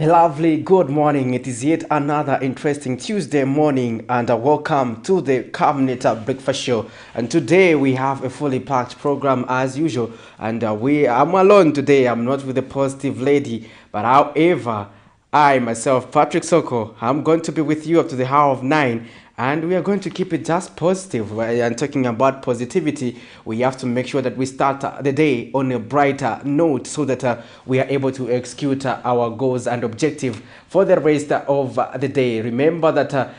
Lovely good morning. It is yet another interesting Tuesday morning, and welcome to the Camnet Breakfast Show. And today we have a fully packed program as usual. And I'm alone today. I'm not with the positive lady, but however, I myself, Patrick Soko, I'm going to be with you up to the hour of 9. And we are going to keep it just positive. And talking about positivity, we have to make sure that we start the day on a brighter note so that we are able to execute our goals and objective for the rest of the day. Remember that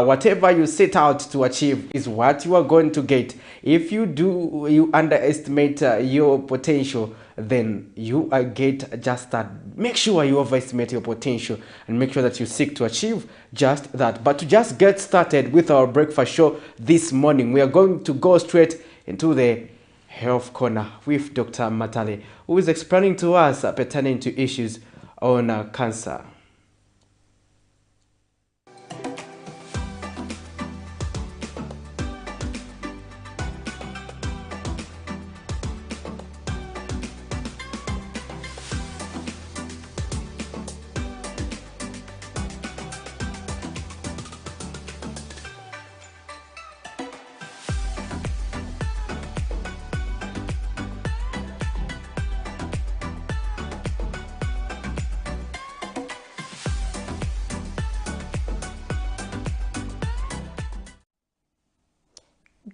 whatever you set out to achieve is what you are going to get. If you underestimate your potential, then you get just that. Make sure you overestimate your potential and make sure that you seek to achieve just that. But to just get started with our breakfast show this morning, we are going to go straight into the health corner with Dr. Matale, who is explaining to us pertaining to issues on cancer.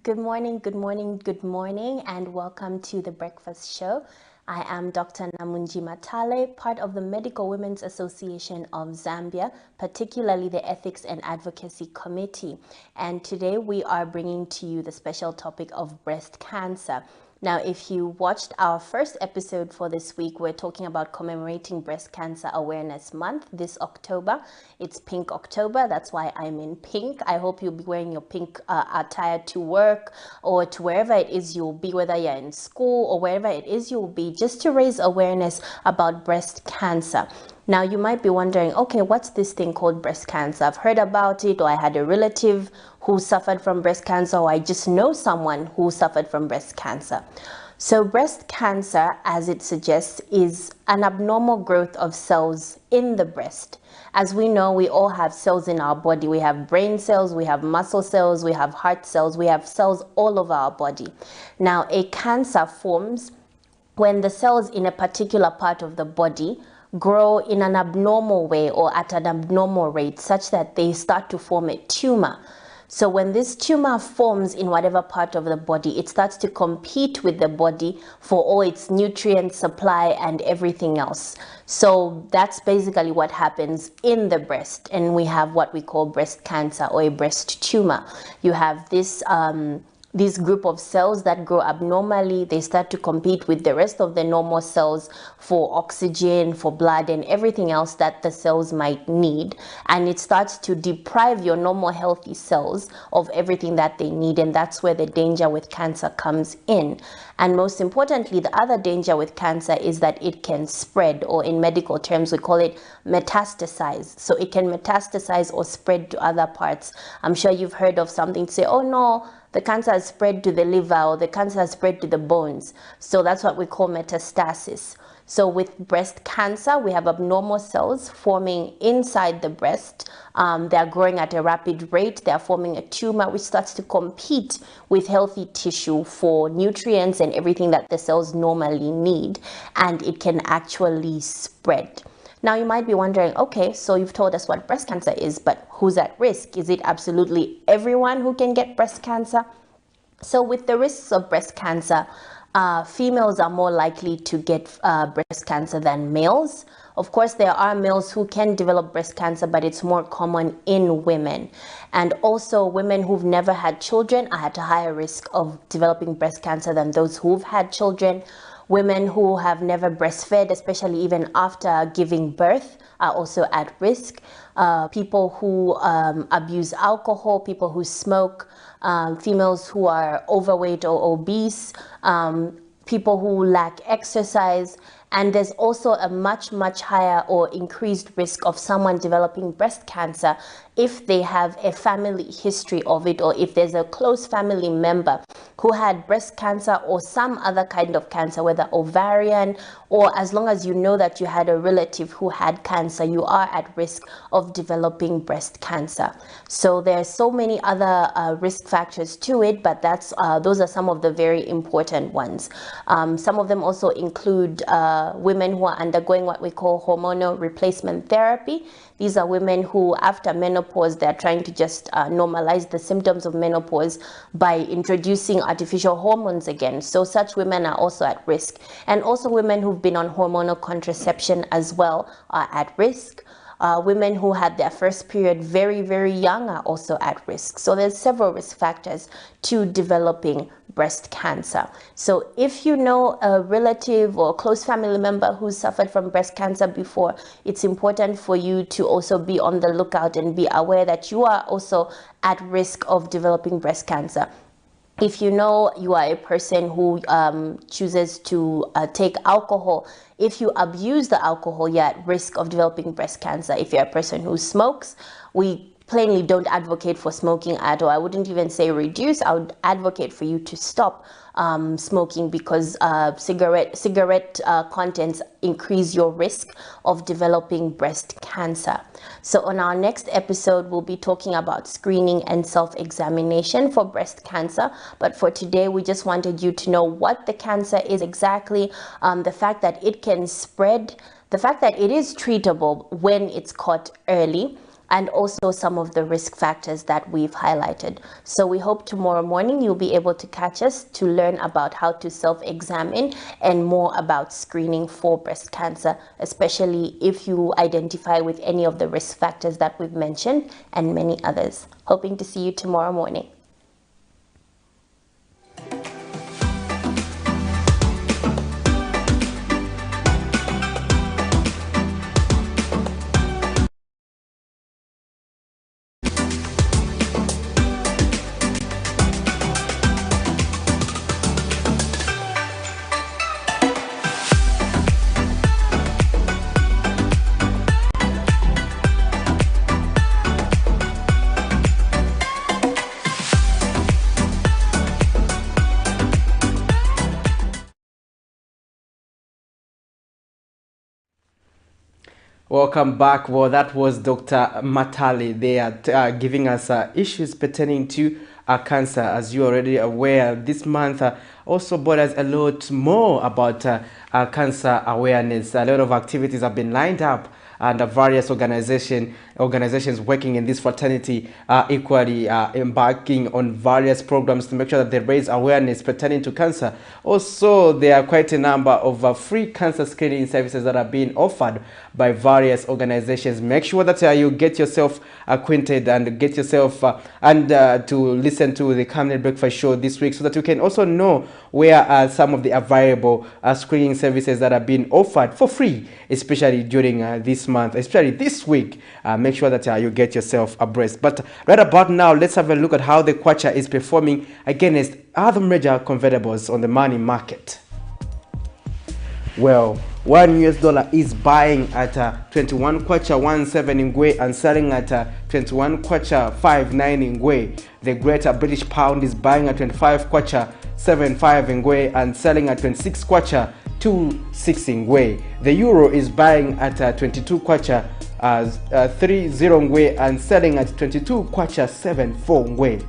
Good morning, good morning, good morning, and welcome to the Breakfast Show. I am Dr. Namunji Matale, part of the Medical Women's Association of Zambia, particularly the Ethics and Advocacy Committee. And today we are bringing to you the special topic of breast cancer. Now, if you watched our first episode for this week, we're talking about commemorating Breast Cancer Awareness Month this October. It's Pink October. That's why I'm in pink. I hope you'll be wearing your pink attire to work or to wherever it is you'll be, whether you're in school or wherever it is you'll be, just to raise awareness about breast cancer. Now, you might be wondering, okay, what's this thing called breast cancer? I've heard about it, or I had a relative who suffered from breast cancer, or I just know someone who suffered from breast cancer. So breast cancer, as it suggests, is an abnormal growth of cells in the breast. As we know, we all have cells in our body. We have brain cells, we have muscle cells, we have heart cells, we have cells all over our body. Now, a cancer forms when the cells in a particular part of the body grow in an abnormal way or at an abnormal rate such that they start to form a tumor. So when this tumor forms in whatever part of the body, it starts to compete with the body for all its nutrient supply and everything else. So that's basically what happens in the breast. And we have what we call breast cancer or a breast tumor. You have this group of cells that grow abnormally. They start to compete with the rest of the normal cells for oxygen, for blood, and everything else that the cells might need. And it starts to deprive your normal healthy cells of everything that they need. And that's where the danger with cancer comes in. And most importantly, the other danger with cancer is that it can spread, or in medical terms, we call it metastasize. So it can metastasize or spread to other parts. I'm sure you've heard of something to say, oh no, the cancer has spread to the liver, or the cancer has spread to the bones. So that's what we call metastasis. So with breast cancer, we have abnormal cells forming inside the breast. They're growing at a rapid rate. They're forming a tumor which starts to compete with healthy tissue for nutrients and everything that the cells normally need. And it can actually spread. Now, you might be wondering, okay, so you've told us what breast cancer is, but who's at risk? Is it absolutely everyone who can get breast cancer? So with the risks of breast cancer, females are more likely to get breast cancer than males. Of course, there are males who can develop breast cancer, but it's more common in women. And also, women who've never had children are at a higher risk of developing breast cancer than those who've had children. Women who have never breastfed, especially even after giving birth, are also at risk. People who abuse alcohol, people who smoke, females who are overweight or obese, people who lack exercise, And there's also a much higher or increased risk of someone developing breast cancer if they have a family history of it, or if there's a close family member who had breast cancer or some other kind of cancer, whether ovarian, or as long as you know that you had a relative who had cancer, you are at risk of developing breast cancer. So there's so many other risk factors to it, but those are some of the very important ones. Some of them also include women who are undergoing what we call hormonal replacement therapy. These are women who, after menopause, they're trying to just normalize the symptoms of menopause by introducing artificial hormones again. So such women are also at risk. And also women who've been on hormonal contraception as well are at risk. Women who had their first period very young are also at risk. So there's several risk factors to developing breast cancer. So if you know a relative or close family member who suffered from breast cancer before, it's important for you to also be on the lookout and be aware that you are also at risk of developing breast cancer. If you know you are a person who chooses to take alcohol, if you abuse the alcohol, you're at risk of developing breast cancer. If you're a person who smokes, we plainly don't advocate for smoking at all. I wouldn't even say reduce. I would advocate for you to stop smoking, because cigarette contents increase your risk of developing breast cancer. So on our next episode, we'll be talking about screening and self-examination for breast cancer. But for today, we just wanted you to know what the cancer is exactly, the fact that it can spread, the fact that it is treatable when it's caught early, and also some of the risk factors that we've highlighted. So we hope tomorrow morning you'll be able to catch us to learn about how to self-examine and more about screening for breast cancer, especially if you identify with any of the risk factors that we've mentioned and many others. Hoping to see you tomorrow morning. Welcome back. Well, that was Dr. Matali. They are giving us issues pertaining to cancer. As you're already aware, this month also borders a lot more about cancer awareness. A lot of activities have been lined up, and various organizations working in this fraternity are equally embarking on various programs to make sure that they raise awareness pertaining to cancer. Also, there are quite a number of free cancer screening services that are being offered by various organizations. Make sure that you get yourself acquainted and get yourself to listen to the Camnet Breakfast Show this week, so that you can also know where are some of the available screening services that are being offered for free, especially during this month, especially this week. Make sure that you get yourself abreast. But right about now, let's have a look at how the kwacha is performing against other major convertibles on the money market. Well, $1 is buying at 21 kwacha 17 ngwe and selling at 21 kwacha 59 ngwe. The Greater British Pound is buying at 25 kwacha 75 ngwe and selling at 26 kwacha 26 ngwe. The Euro is buying at 22 kwacha 30 ngwe and selling at 22 kwacha 74 ngwe.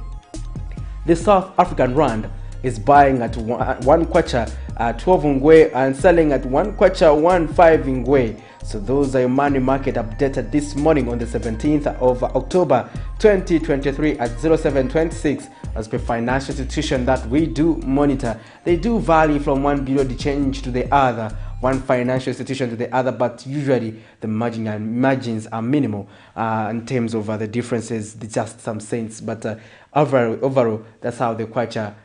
The South African Rand is buying at 1 kwacha 12 ngwe and selling at 1 kwacha 15 ngwe. So those are your money market updated this morning on the 17th of October 2023 at 0726. As per financial institution that we do monitor, they do vary from one bureau de change to the other, one financial institution to the other, but usually the margins are minimal in terms of the differences, just some cents. But overall, that's how the kwacha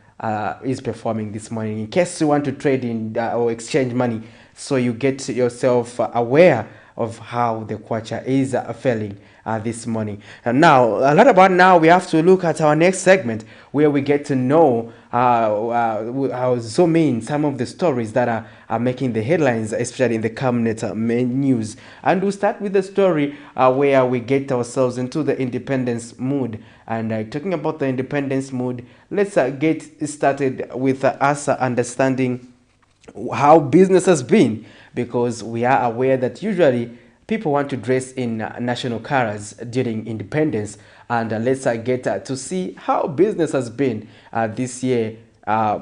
is performing this morning. In case you want to trade in or exchange money, so you get yourself aware of how the kwacha is failing this morning. And now, a lot about now, we have to look at our next segment where we get to know zoom in some of the stories that are making the headlines, especially in the Camnet news. And we'll start with the story where we get ourselves into the independence mood. And talking about the independence mood, let's get started with us understanding how business has been, because we are aware that usually people want to dress in national colors during independence. And let's get to see how business has been this year,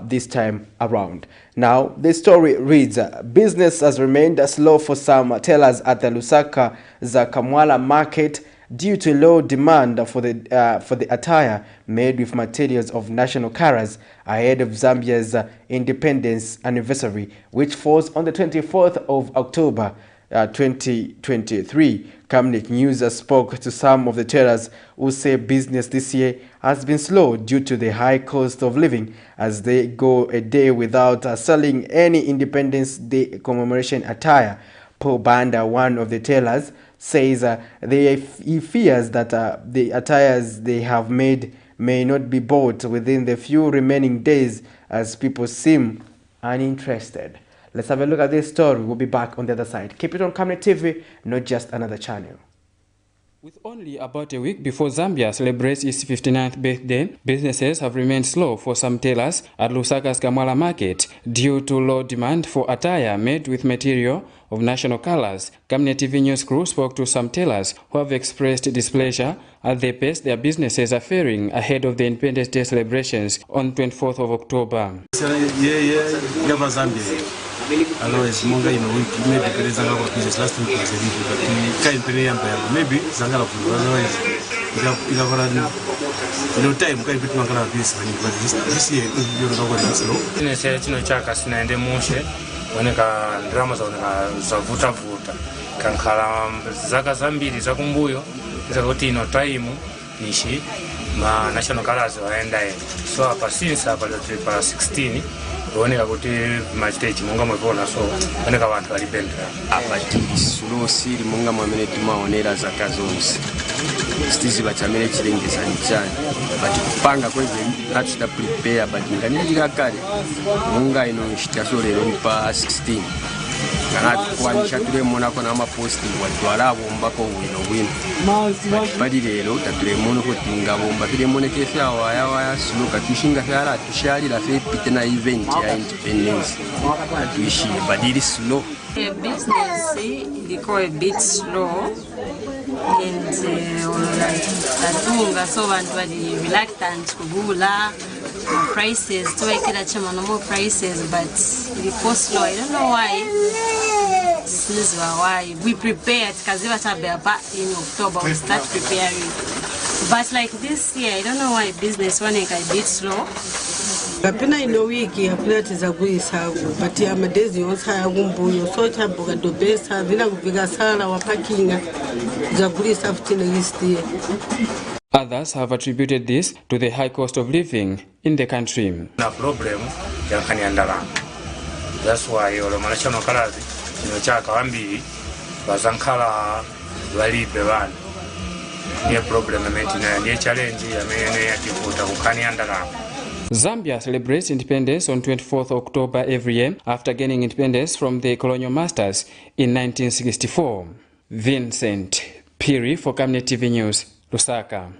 this time around. Now, the story reads, business has remained slow for some tellers at the Lusaka Zakamwala market due to low demand for the attire made with materials of national colors ahead of Zambia's independence anniversary, which falls on the 24th of October 2023. Camnet News spoke to some of the tailors who say business this year has been slow due to the high cost of living, as they go a day without selling any Independence Day commemoration attire. Paul Banda, one of the tailors, says he fears that the attires they have made may not be bought within the few remaining days, as people seem uninterested. Let's have a look at this story. We'll be back on the other side. Keep it on Camnet TV, not just another channel. With only about a week before Zambia celebrates its 59th birthday, businesses have remained slow for some tailors at Lusaka's Kamwala market due to low demand for attire made with material of national colors. Camnet TV News crew spoke to some tailors who have expressed displeasure at the pace their businesses are faring ahead of the Independence Day celebrations on 24th of October. Otherwise, Monga in a week, maybe there is another business last week was a week, but we can't pay maybe Zangala food. Otherwise, you have no time, can't put Mangala this, but this year, you're not going to slow. In a certain Chakas and emotion, when a dramas on a Zavuta Vuta, Kankalam, Zakazambi, Zakumbuyo, Zavotino Taimu, Nishi, ma national colors and I saw a since about 16. Oneka kuti machitechi munga mwepona so oneka vantu valipendera abatiri sulosi munga mwamene timaonera zaka zonse sitiziva chamene chilengezani chani but kupanga kweze hatuda prepare but nganichika kale munga ino chitaso lero pa 16 kanati kwanisha tulemona kona amaposti wadwalabo mbako wino bali lero tatulemono kuti ngabomba tulemone kefe awaya suluka tushinga fyala tushali la fe pitena event ya independence tuishi badili slow. Business they go a bit slow and so very reluctant to gula prices to make it more prices, but it goes slow. I don't know why. This is why we prepared because in October we start preparing, but like this year I don't know why business running a bit slow. Kapena ino wiki apuna tizaguisa but ya madezi yonsa ya gumbuyo so chambuka dobesa vina kupiga sala wa parkinga zagulisa futina listi. Others have attributed this to the high cost of living in the country. Na problem ya kanyandala. That's why all national colors ino chaka wambiri bazankala walipe bana. Ni problem metina ni challenge ya mene ya kifuta kukanyandala. Zambia celebrates independence on 24th October every year after gaining independence from the colonial masters in 1964. Vincent Piri for Camnet TV News, Lusaka.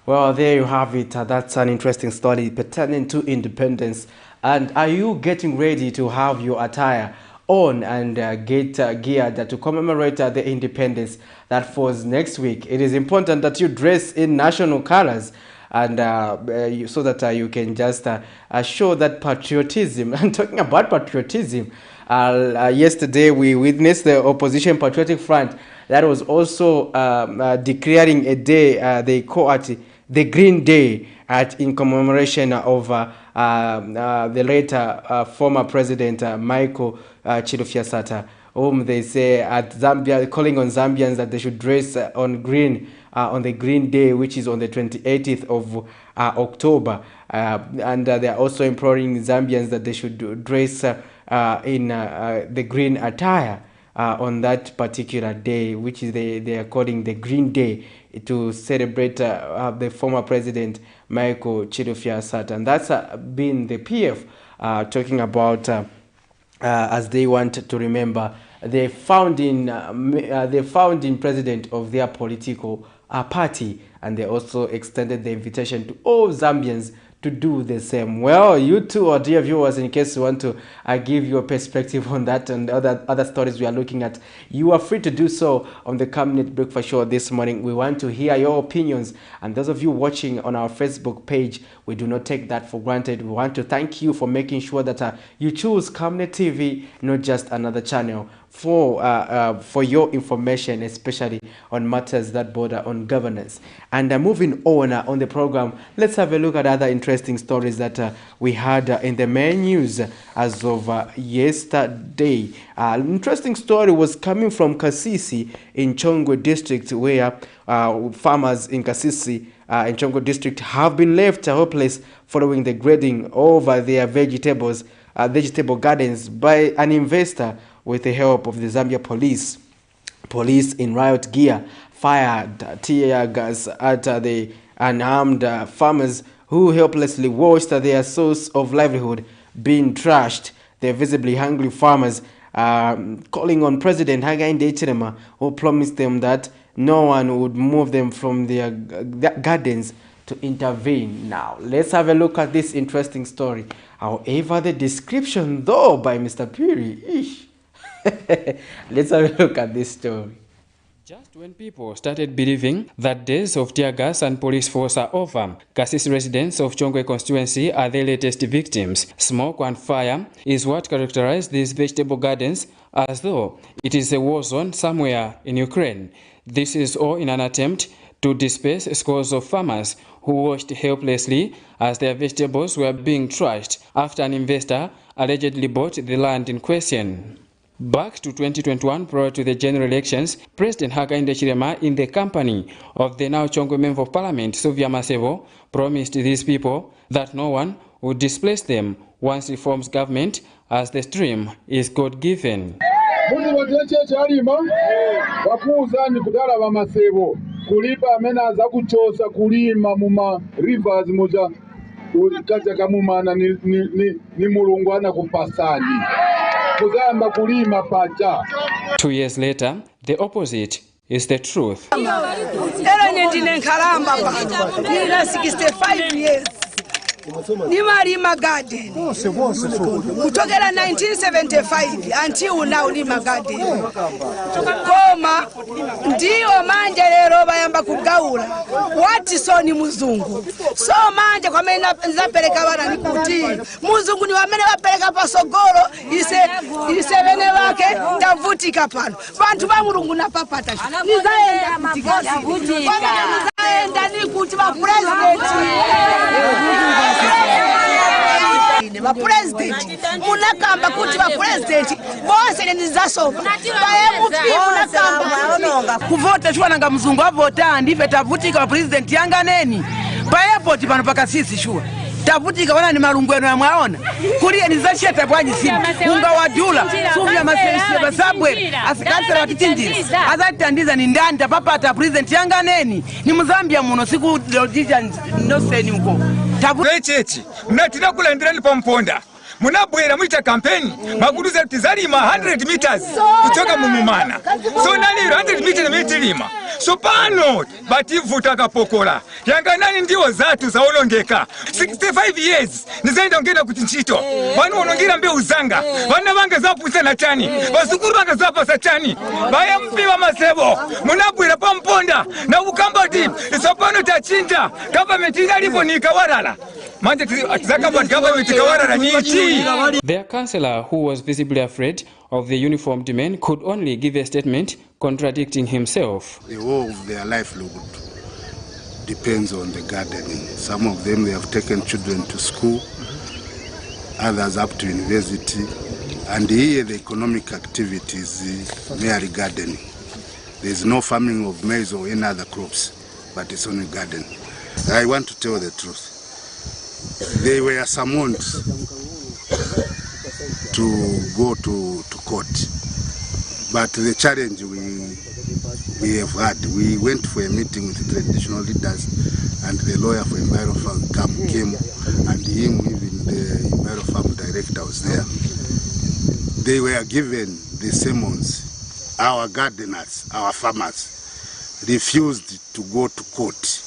Well, there you have it. That's an interesting story pertaining to independence. And are you getting ready to have your attire on and get geared to commemorate the independence that falls next week? It is important that you dress in national colors and so that you can just show that patriotism. And talking about patriotism, yesterday we witnessed the Opposition Patriotic Front that was also declaring a day they call it the Green Day in commemoration of the later former President Michael Chilufya Sata, whom they say at Zambia, calling on Zambians that they should dress on green on the Green Day, which is on the 28th of October. And they are also imploring Zambians that they should dress in the green attire on that particular day, which is they are calling the Green Day, to celebrate the former president Michael Chilufya Sata. And that's been the PF talking about as they want to remember the founding president of their political party, and they also extended the invitation to all Zambians to do the same. Well, you too, our dear viewers, in case you want to give your perspective on that and other stories we are looking at, you are free to do so on the Camnet Breakfast Show this morning. We want to hear your opinions, and those of you watching on our Facebook page, we do not take that for granted. We want to thank you for making sure that you choose Camnet TV, not just another channel, for your information, especially on matters that border on governance. And moving on the program, let's have a look at other interesting stories that we had in the main news as of yesterday. Interesting story was coming from Kasisi in Chongwe district, where farmers in Kasisi in Chongwe district have been left hopeless following the grading over their vegetable gardens by an investor with the help of the Zambia police. Police in riot gear fired tear gas at the unarmed farmers who helplessly watched their source of livelihood being trashed. The visibly hungry farmers calling on President Hakainde Hichilema, who promised them that no one would move them from their gardens, to intervene. Now, let's have a look at this interesting story. However, the description, though, by Mr. Puri, let's have a look at this story. Just when people started believing that days of tear gas and police force are over, Kasisi residents of Chongwe constituency are the latest victims. Smoke and fire is what characterized these vegetable gardens, as though it is a war zone somewhere in Ukraine. This is all in an attempt to disperse scores of farmers who watched helplessly as their vegetables were being trashed after an investor allegedly bought the land in question. Back to 2021, prior to the general elections, President Hakainde Hichilema, in the company of the now Chongwe Member of Parliament, Sylvia Masebo, promised these people that no one would displace them once he forms government, as the stream is God-given. Kulipa amena za kuchosa kulima muma rivers moja kacha kamumana ni mulungwana kupasani kuzamba kulima pacha. 2 years later, the opposite is the truth. Era nyendine nkalamba pa. Nina 65 years. Nimalima garden. Kutokera 1975 until now lima garden. Koma ndio manje lero bayamba kugaula. Wati so ni muzungu. So manje kwa mena nzapeleka bana nikuti. Muzungu ni wamene wapeleka pasogoro ise bene wake tavutika pano. Bantu ba mulungu na papata. Nizaenda kutika. Nizaenda nikuti ba president. Ba president munakamba kuti ba president bose nizasoba ba MP munakamba kuvota chwananga mzungu avota ndive tavutika ba president yanga neni pa airport pano pakasisi shua tavutika wana ni malungweno yamwaona kuliye nizasheta bwanyi simu unga wadula suvya maselisi basabwe asikansera watitindira azatandiza ni ndani tapapata president yanga neni ni mzambia muno siku lodija no seni uko Tabuechechi mnatina kulandirani pamponda munabwera muita kampeni maguruza tizalima 100 meters kutoka mumumana so nali 100 meters metilima so pano bativuta kapokola yanga nani ndiwo zatu zaolongeka 65 years nizaenda ngenda kuti nchito vano onongira mbe uzanga vana vanga zapusa na chani basukuru vanga zapasa chani baya mpiwa masebo munabwera pamponda na ukambati so pano tachinja government inalipo nikawarala. Their councillor, who was visibly afraid of the uniformed men, could only give a statement contradicting himself. The whole of their livelihood depends on the gardening. Some of them, they have taken children to school, others up to university, and here the economic activity is merely gardening. There is no farming of maize or any other crops, but it's only gardening. I want to tell the truth. They were summoned to go to court. But the challenge we have had, we went for a meeting with the traditional leaders, and the lawyer for EnviroFarm came, and him, even the EnviroFarm director was there. They were given the summons. Our gardeners, our farmers, refused to go to court.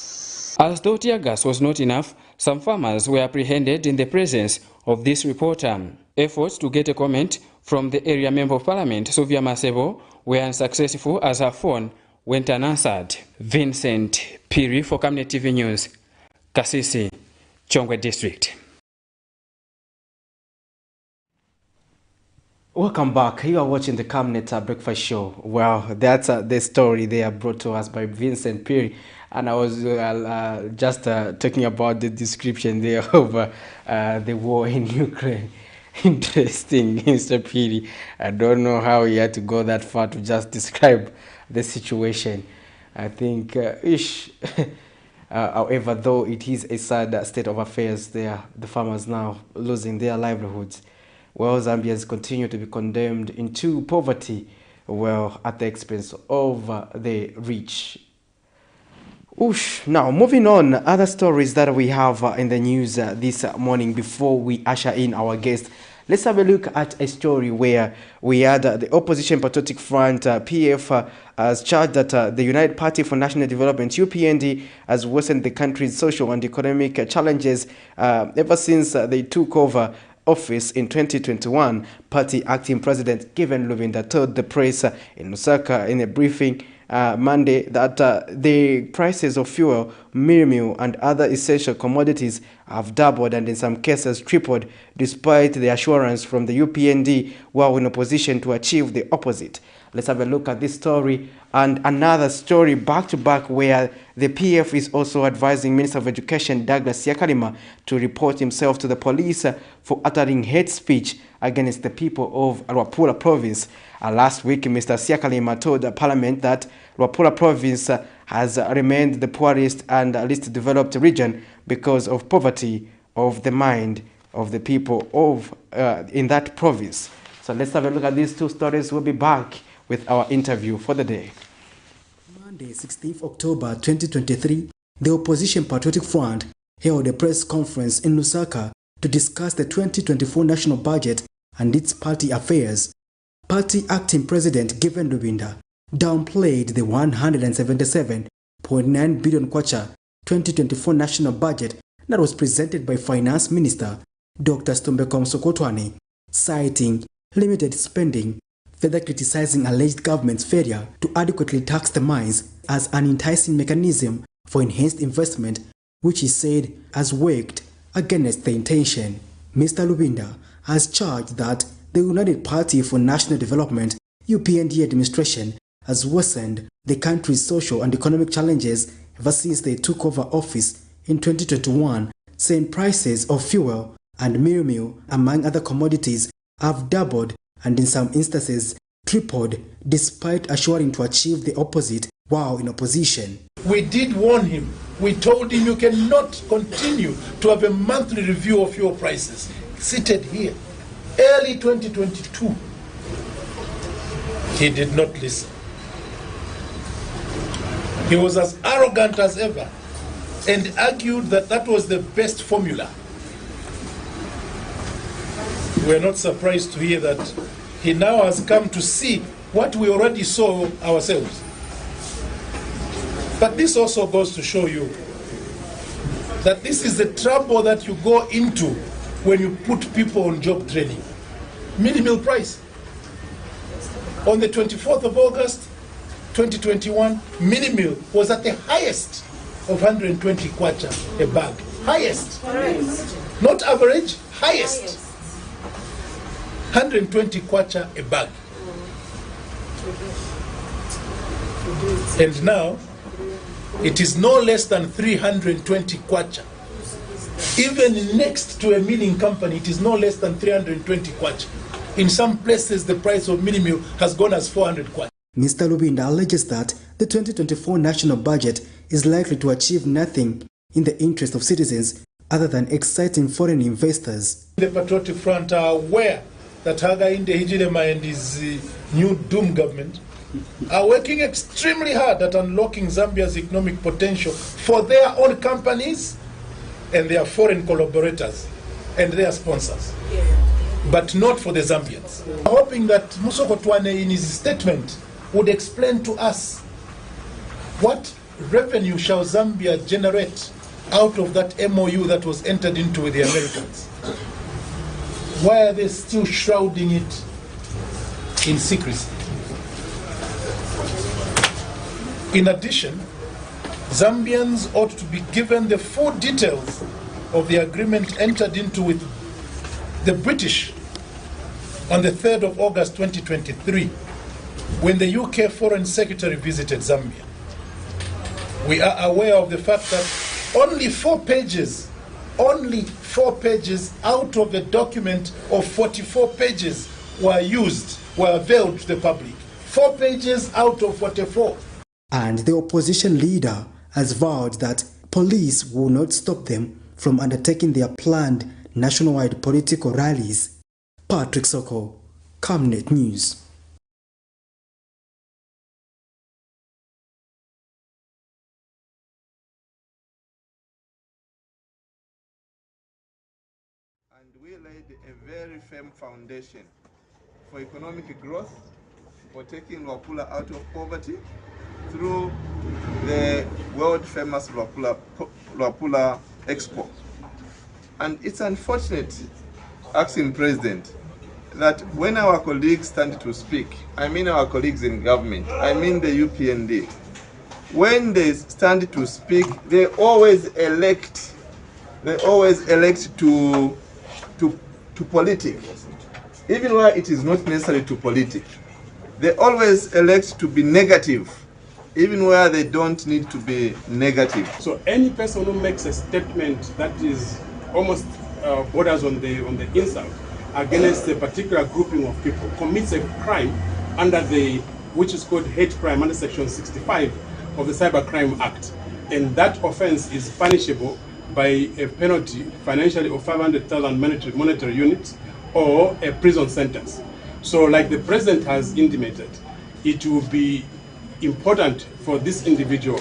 As though tear gas was not enough, some farmers were apprehended in the presence of this reporter. Efforts to get a comment from the area member of parliament, Sylvia Masebo, were unsuccessful as her phone went unanswered. Vincent Piri for Camnet TV News, Kasisi, Chongwe District. Welcome back. You are watching the Camnet Breakfast Show. Well, that's the story they are brought to us by Vincent Piri. And I was just talking about the description there of the war in Ukraine. Interesting, Mr. Piri. I don't know how he had to go that far to just describe the situation. I think, however, though it is a sad state of affairs there, the farmers now losing their livelihoods. Well, Zambians continue to be condemned into poverty, well, at the expense of the rich. Now, moving on, other stories that we have in the news this morning before we usher in our guest. Let's have a look at a story where we had the Opposition Patriotic Front, PF, has charged that the United Party for National Development, UPND, has worsened the country's social and economic challenges ever since they took over office in 2021. Party acting president Kevin Lubinda told the press in Lusaka in a briefing Monday that the prices of fuel, meal and other essential commodities have doubled and in some cases tripled, despite the assurance from the UPND while in opposition to achieve the opposite. Let's have a look at this story and another story back to back where the PF is also advising Minister of Education Douglas Yakalima to report himself to the police for uttering hate speech against the people of Luapula province. Last week, Mr. Siakalima told the parliament that Luapula province has remained the poorest and least developed region because of poverty of the mind of the people of in that province. So let's have a look at these two stories. We'll be back with our interview for the day. Monday, 16th October 2023, the Opposition Patriotic Front held a press conference in Lusaka to discuss the 2024 national budget and its party affairs. Party acting president Kevin Lubinda downplayed the 177.9 billion kwacha 2024 national budget that was presented by Finance Minister Dr. Stombeko Msokotwane, citing limited spending, further criticizing alleged government's failure to adequately tax the mines as an enticing mechanism for enhanced investment, which he said has worked against the intention. Mr. Lubinda has charged that the United Party for National Development, UPND administration, has worsened the country's social and economic challenges ever since they took over office in 2021, saying prices of fuel and meal, among other commodities, have doubled and in some instances tripled, despite assuring to achieve the opposite while in opposition. We did warn him. We told him you cannot continue to have a monthly review of fuel prices. Seated here, early 2022, he did not listen. He was as arrogant as ever and argued that that was the best formula. We're not surprised to hear that he now has come to see what we already saw ourselves. But this also goes to show you that this is the trouble that you go into when you put people on job training. Minimal price. On the 24th of August, 2021, minimal was at the highest of 120 kwacha a bag. Highest. Not average, highest. 120 kwacha a bag. And now, it is no less than 320 kwacha. Even next to a milling company, it is no less than 320 kwacha. In some places, the price of mini meal has gone as 400 kwacha. Mr. Lubinda alleges that the 2024 national budget is likely to achieve nothing in the interest of citizens other than exciting foreign investors. The Patriotic Front are aware that Hakainde Hichilema and his new doom government are working extremely hard at unlocking Zambia's economic potential for their own companies and their foreign collaborators and their sponsors, but not for the Zambians. Hoping that Musoko Twane in his statement would explain to us what revenue shall Zambia generate out of that MOU that was entered into with the Americans. Why are they still shrouding it in secrecy? In addition, Zambians ought to be given the full details of the agreement entered into with the British on the 3rd of August 2023, when the UK Foreign Secretary visited Zambia. We are aware of the fact that only 4 pages out of a document of 44 pages were availed to the public. 4 pages out of 44. And the opposition leader has vowed that police will not stop them from undertaking their planned nationwide political rallies. Patrick Soko, Camnet News. And we laid a very firm foundation for economic growth, for taking Luapula out of poverty through the world famous Luapula Expo. And it's unfortunate, Acting President, that when our colleagues stand to speak, I mean our colleagues in government, I mean the UPND, when they stand to speak, they always elect to politics, even where it is not necessary to politic. They always elect to be negative, even where they don't need to be negative. So any person who makes a statement that is almost borders on the insult against a particular grouping of people commits a crime under which is called hate crime under Section 65 of the Cybercrime Act, and that offense is punishable by a penalty financially of 500,000 monetary units or a prison sentence. So like the president has intimated, it will be important for this individual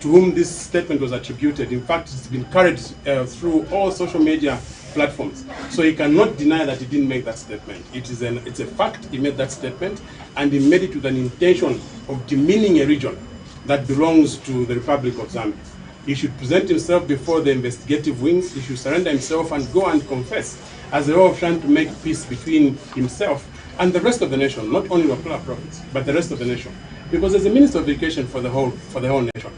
to whom this statement was attributed. In fact, it's been carried through all social media platforms. So he cannot deny that he didn't make that statement. It's a fact he made that statement, and he made it with an intention of demeaning a region that belongs to the Republic of Zambia. He should present himself before the investigative wings. He should surrender himself and go and confess as a way of trying to make peace between himself and the rest of the nation, not only Luapula province, but the rest of the nation. Because there's a Minister of Education for the whole nation.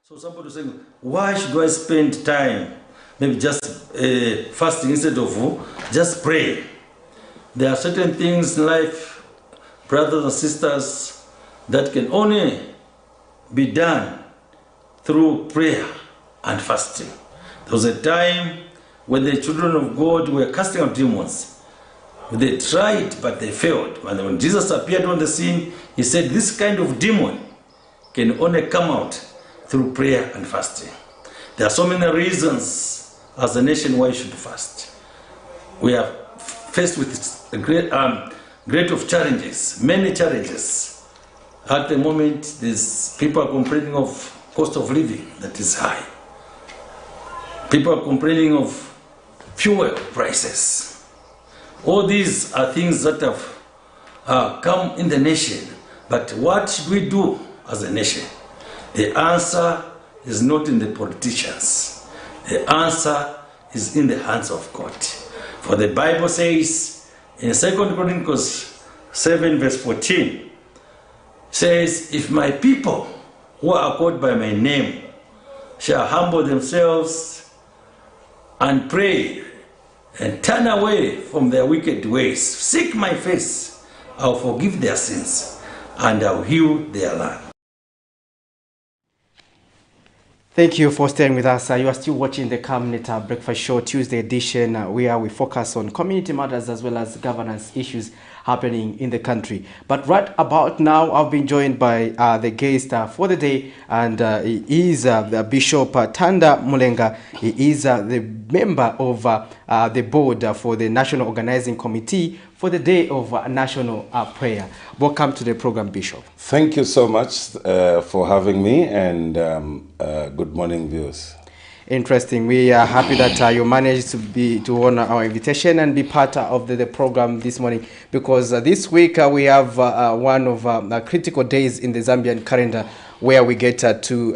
So somebody saying, why should I spend time maybe just fasting instead of just pray? There are certain things in life, brothers and sisters, that can only be done through prayer and fasting. There was a time when the children of God were casting out demons. They tried, but they failed. And when Jesus appeared on the scene, he said, this kind of demon can only come out through prayer and fasting. There are so many reasons as a nation why you should fast. We are faced with a great of challenges, many challenges. At the moment, people are complaining of cost of living that is high. People are complaining of fuel prices. All these are things that have come in the nation. But what should we do as a nation? The answer is not in the politicians. The answer is in the hands of God. For the Bible says in 2 Chronicles 7 verse 14, says, if my people who are called by my name shall humble themselves and pray and turn away from their wicked ways, seek my face, I'll forgive their sins and I'll heal their land. Thank you for staying with us. You are still watching the Camnet Breakfast Show Tuesday edition, where we focus on community matters as well as governance issues. happening in the country. But right about now, I've been joined by the guest for the day, and he is Bishop Tanda Mulenga. He is the member of the board for the National Organizing Committee for the Day of National Prayer. Welcome to the program, Bishop. Thank you so much for having me, and good morning, viewers. Interesting. We are happy that you managed to honor our invitation and be part of the program this morning, because this week we have one of the critical days in the Zambian calendar, where we get to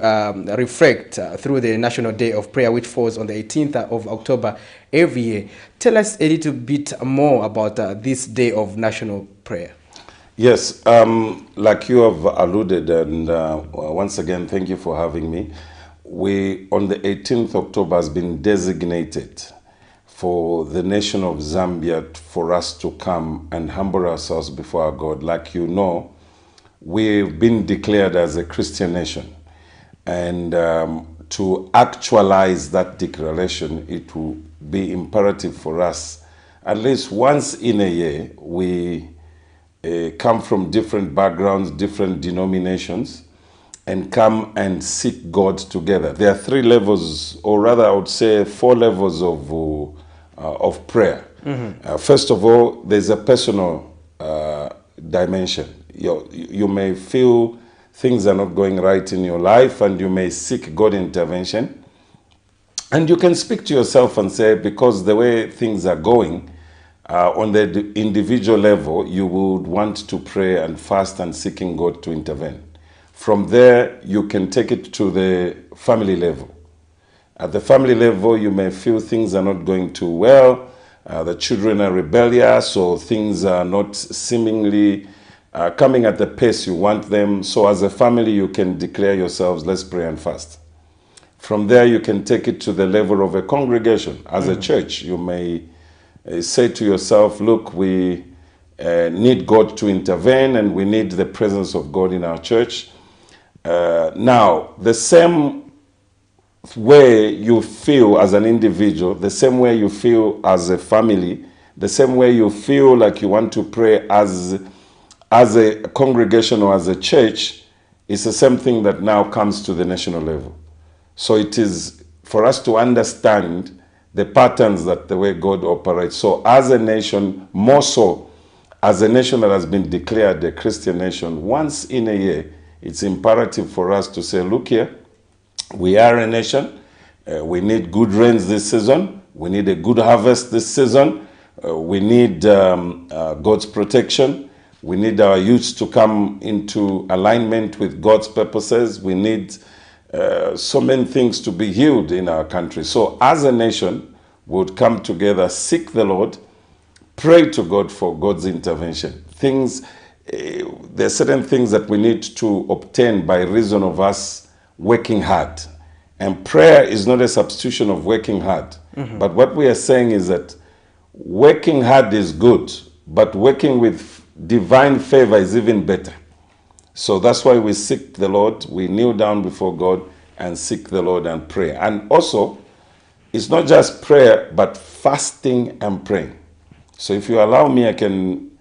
reflect through the National Day of Prayer, which falls on the 18th of October every year. Tell us a little bit more about this Day of National Prayer. Yes, like you have alluded, and once again, thank you for having me. On the 18th October has been designated for the nation of Zambia for us to come and humble ourselves before our God. Like you know, we've been declared as a Christian nation, and to actualize that declaration, it will be imperative for us, at least once in a year, we come from different backgrounds, different denominations, and come and seek God together. There are 3 levels, or rather I would say 4 levels of prayer. First of all, there's a personal dimension. You may feel things are not going right in your life, and you may seek God intervention. And you can speak to yourself and say, because the way things are going, on the individual level, you would want to pray and fast and seeking God to intervene. From there, you can take it to the family level. At the family level, you may feel things are not going too well, the children are rebellious, or things are not seemingly coming at the pace you want them. So as a family, you can declare yourselves, let's pray and fast. From there, you can take it to the level of a congregation. As a church, you may say to yourself, look, we need God to intervene, and we need the presence of God in our church. Now, the same way you feel as an individual, the same way you feel as a family, the same way you feel like you want to pray as a congregation or as a church, it's the same thing that now comes to the national level. So it is for us to understand the patterns that the way God operates. So as a nation, more so as a nation that has been declared a Christian nation, once in a year, it's imperative for us to say, look here, we are a nation. We need good rains this season. We need a good harvest this season. We need God's protection. We need our youth to come into alignment with God's purposes. We need so many things to be healed in our country. So as a nation, we would come together, seek the Lord, pray to God for God's intervention. There are certain things that we need to obtain by reason of us working hard. And prayer is not a substitution of working hard. But what we are saying is that working hard is good, but working with divine favor is even better. So that's why we seek the Lord, we kneel down before God and seek the Lord and pray. And also, it's not just prayer, but fasting and praying. So if you allow me, I can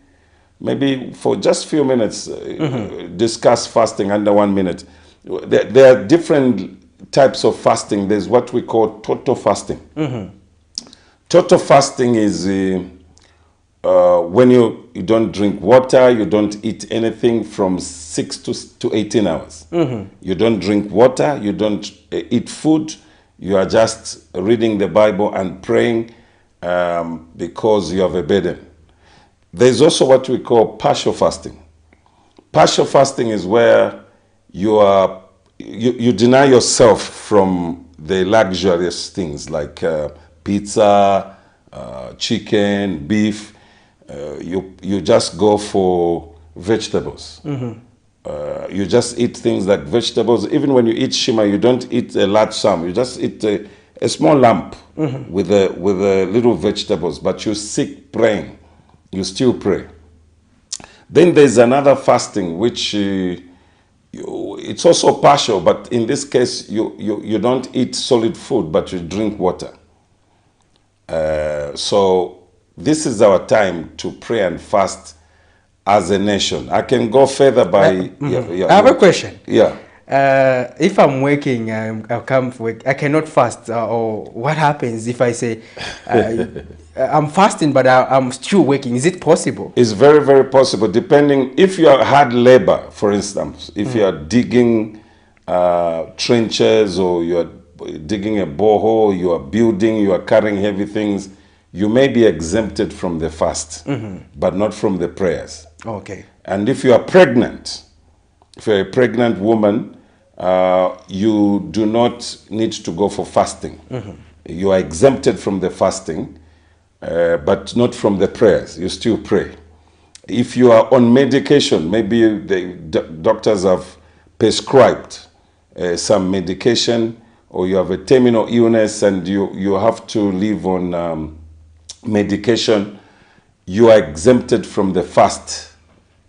maybe for just a few minutes discuss fasting under 1 minute. There are different types of fasting. There's what we call total fasting. Total fasting is when you don't drink water, you don't eat anything from 6 to 18 hours. You don't drink water, you don't eat food, you are just reading the Bible and praying because you have a burden. There's also what we call partial fasting. Partial fasting is where you deny yourself from the luxurious things like pizza, chicken, beef. You just go for vegetables. You just eat things like vegetables. Even when you eat shima, you don't eat a large sum. You just eat a small lump with the little vegetables. But you seek praying. You still pray. Then there's another fasting which it's also partial, but in this case you don't eat solid food, but you drink water. So this is our time to pray and fast as a nation? I can go further by... I have a question. Yeah. If I'm working, I come for work, I cannot fast. Or what happens if I say I'm fasting, but I'm still working? Is it possible? It's very, very possible, depending. If you are hard labor, for instance, if you are digging trenches, or you are digging a borehole, you are building, you are carrying heavy things, you may be exempted from the fast, but not from the prayers. Okay. And if you are pregnant, if you're a pregnant woman, you do not need to go for fasting. You are exempted from the fasting, but not from the prayers. You still pray. If you are on medication, maybe the doctors have prescribed some medication, or you have a terminal illness and you have to live on medication, you are exempted from the fast,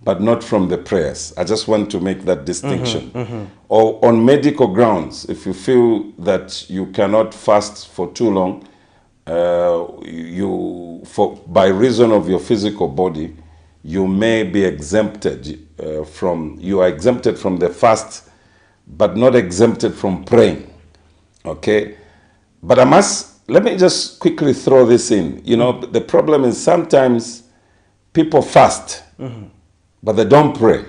but not from the prayers. I just want to make that distinction. Or on medical grounds, if you feel that you cannot fast for too long, by reason of your physical body, you may be exempted you are exempted from the fast, but not exempted from praying. Okay? But let me just quickly throw this in. You know, the problem is sometimes people fast, but they don't pray.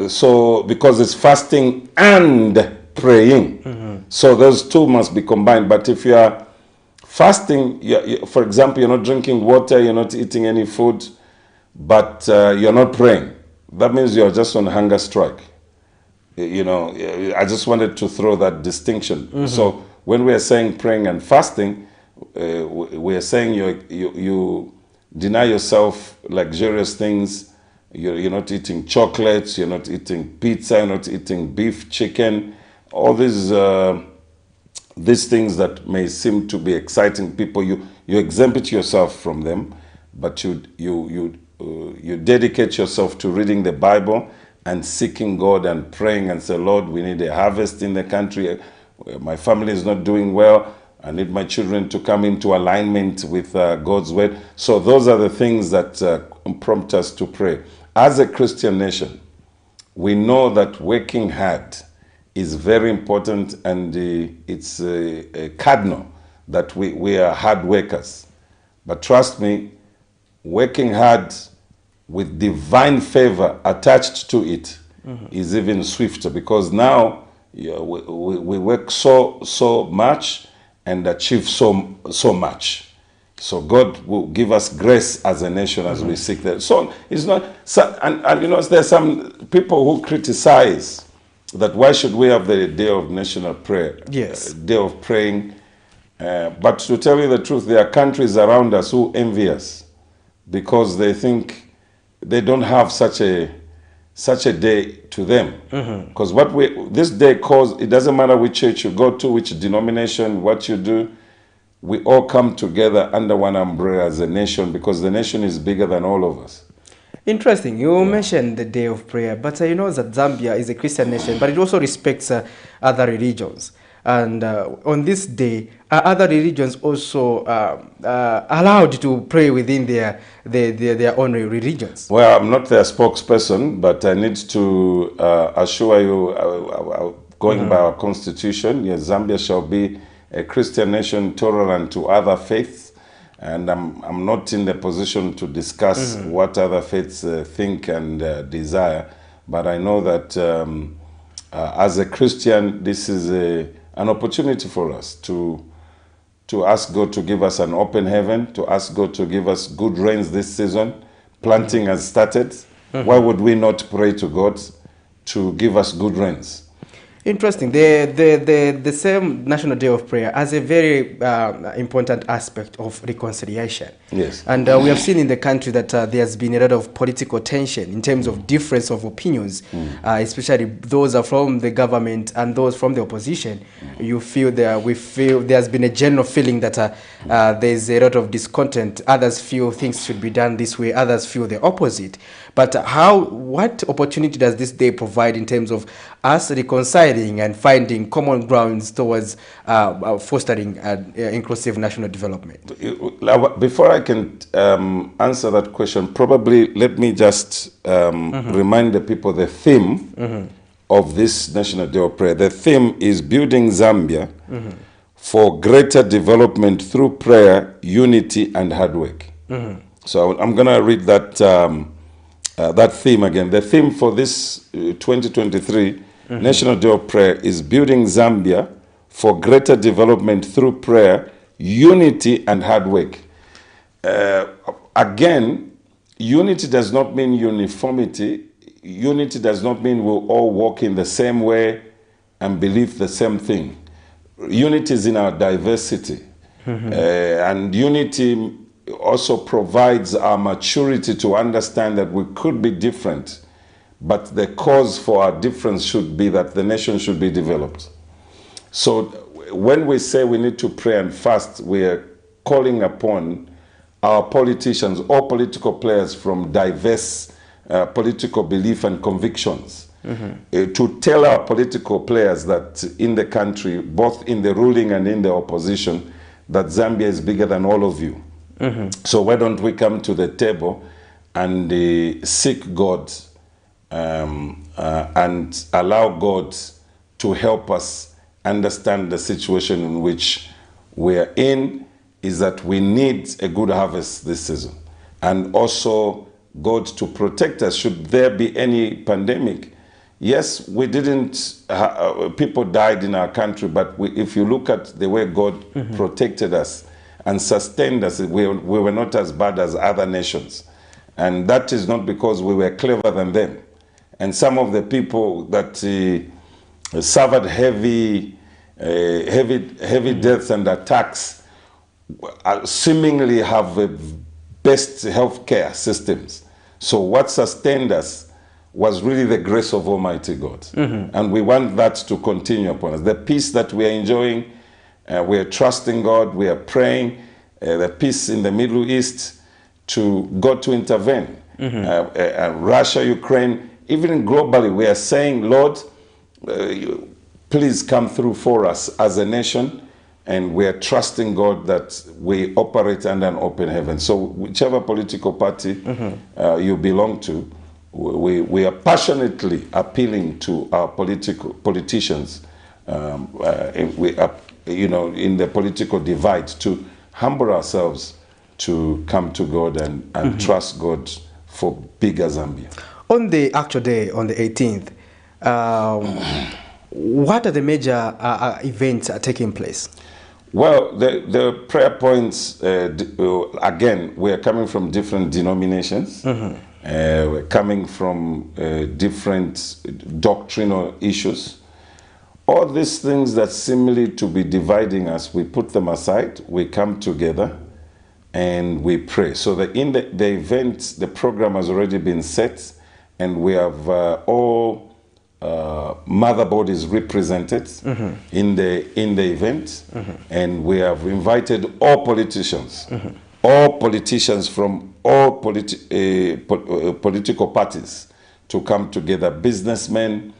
So, because it's fasting and praying. So those two must be combined. But if you are fasting, for example, you're not drinking water, you're not eating any food, but you're not praying, that means you're just on hunger strike. You know, I just wanted to throw that distinction. So when we are saying praying and fasting, we are saying you deny yourself luxurious things. You're not eating chocolates, you're not eating pizza, you're not eating beef, chicken, all these things that may seem to be exciting people. You exempt yourself from them, but you dedicate yourself to reading the Bible and seeking God and praying and say, Lord, we need a harvest in the country. My family is not doing well. I need my children to come into alignment with God's word. So those are the things that prompt us to pray. As a Christian nation, we know that working hard is very important, and it's a cardinal that we are hard workers. But trust me, working hard with divine favor attached to it is even swifter, because now we work so much and achieve so much. So God will give us grace as a nation as we seek that. So it's not, and you know, there's some people who criticize that why should we have the day of national prayer, day of praying. But to tell you the truth, there are countries around us who envy us because they think they don't have such a day to them. Because this day calls, it doesn't matter which church you go to, which denomination, what you do, we all come together under one umbrella as a nation, because the nation is bigger than all of us. Interesting. You mentioned the day of prayer, but you know that Zambia is a Christian nation, but it also respects other religions. And on this day, are other religions also allowed to pray within their own religions? Well, I'm not their spokesperson, but I need to assure you, going by our constitution, yes, Zambia shall be a Christian nation tolerant to other faiths. And I'm not in the position to discuss what other faiths think and desire. But I know that as a Christian, this is an opportunity for us to ask God to give us an open heaven, to ask God to give us good rains this season. Planting has started. Why would we not pray to God to give us good rains? Interesting. The same National Day of Prayer has a very important aspect of reconciliation. Yes. And we have seen in the country that there's been a lot of political tension in terms of difference of opinions, especially those are from the government and those from the opposition. We feel there's been a general feeling that there's a lot of discontent. Others feel things should be done this way. Others feel the opposite. But what opportunity does this day provide in terms of us reconciling and finding common grounds towards fostering inclusive national development? Before I can answer that question, probably let me just remind the people the theme of this National Day of Prayer. The theme is building Zambia for greater development through prayer, unity, and hard work. So I'm going to read that that theme again. The theme for this 2023 National Day of Prayer is building Zambia for greater development through prayer, unity, and hard work. Again, unity does not mean uniformity. Unity does not mean we'll all walk in the same way and believe the same thing. Unity is in our diversity. And unity also provides our maturity to understand that we could be different, but the cause for our difference should be that the nation should be developed. So when we say we need to pray and fast, we are calling upon our politicians, all political players from diverse political belief and convictions, to tell our political players that in the country, both in the ruling and in the opposition, that Zambia is bigger than all of you. So why don't we come to the table and seek God and allow God to help us understand the situation in which we are in, is that we need a good harvest this season. And also God to protect us should there be any pandemic. Yes, we didn't, people died in our country, but if you look at the way God protected us and sustained us, we were not as bad as other nations. And that is not because we were clever than them. And some of the people that suffered heavy deaths and attacks seemingly have best healthcare systems. So what sustained us was really the grace of Almighty God. And we want that to continue upon us. The peace that we are enjoying, we are trusting God, we are praying, the peace in the Middle East, to God to intervene. Russia, Ukraine, even globally, we are saying, Lord, please come through for us as a nation. And we are trusting God that we operate under an open heaven. So whichever political party you belong to, we are passionately appealing to our politicians, in the political divide, to humble ourselves, to come to God and trust God for bigger Zambia. On the actual day, on the 18th, what are the major events taking place? Well, the prayer points, again, we are coming from different denominations. We're coming from different doctrinal issues. All these things that seemingly to be dividing us, we put them aside, we come together, and we pray. So in the event, the program has already been set, and we have all mother bodies represented in the event, and we have invited all politicians from all political parties to come together, businessmen,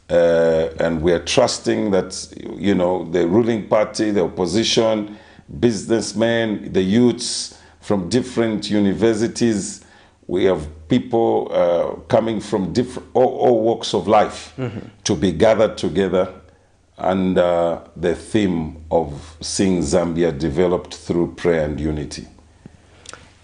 and we are trusting that the ruling party, the opposition, businessmen, the youths from different universities. We have people coming from all walks of life to be gathered together under the theme of seeing Zambia developed through prayer and unity.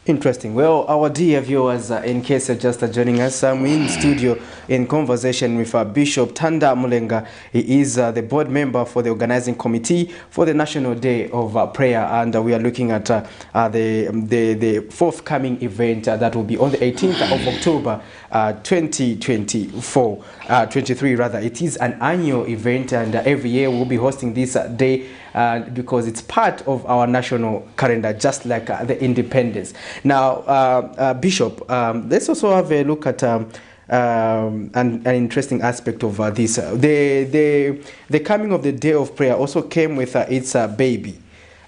Interesting. Well, our dear viewers, in case you're just joining us, I'm in studio in conversation with Bishop Tanda Mulenga. He is the board member for the organizing committee for the National Day of Prayer, and we are looking at the forthcoming event that will be on the 18th of October 23 rather. It is an annual event, and every year we'll be hosting this day because it's part of our national calendar, just like the independence. Now, Bishop, let's also have a look at an interesting aspect of this. The coming of the Day of Prayer also came with its baby.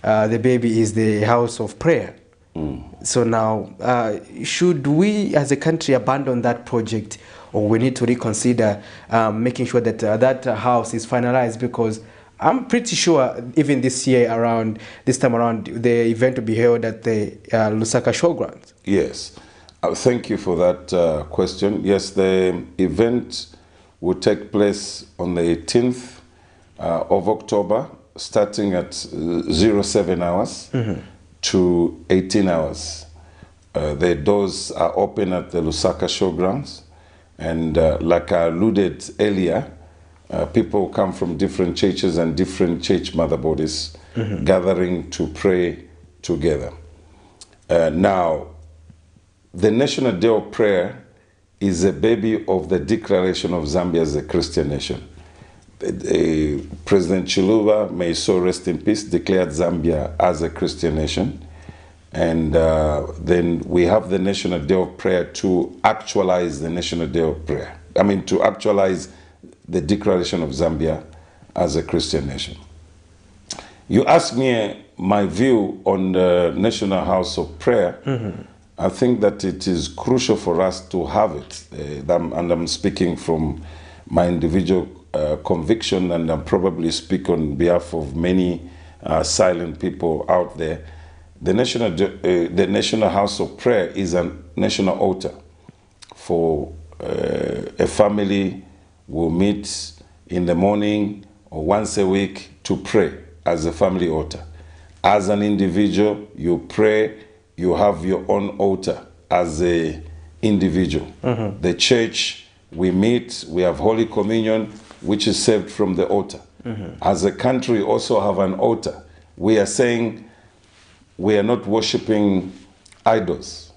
The baby is the House of Prayer. So now, should we as a country abandon that project, or we need to reconsider making sure that that house is finalized? Because I'm pretty sure even this year around, this time around, the event will be held at the Lusaka Showgrounds. Yes. Thank you for that question. Yes, the event will take place on the 18th of October, starting at 07 hours to 18 hours. The doors are open at the Lusaka Showgrounds. And like I alluded earlier, people come from different churches and different church mother bodies gathering to pray together. Now, the National Day of Prayer is a baby of the declaration of Zambia as a Christian nation. President Chiluba, may his soul rest in peace, declared Zambia as a Christian nation. And then we have the National Day of Prayer to actualize the National Day of Prayer. I mean, to actualize the declaration of Zambia as a Christian nation. You asked me my view on the National House of Prayer. I think that it is crucial for us to have it. And I'm speaking from my individual conviction, and I'm probably speak on behalf of many silent people out there. The National House of Prayer is a national altar for a family will meet in the morning or once a week to pray as a family altar. As an individual, you pray, you have your own altar as an individual. The church, we meet, we have Holy Communion, which is served from the altar. As a country, also have an altar. We are saying we are not worshiping idols.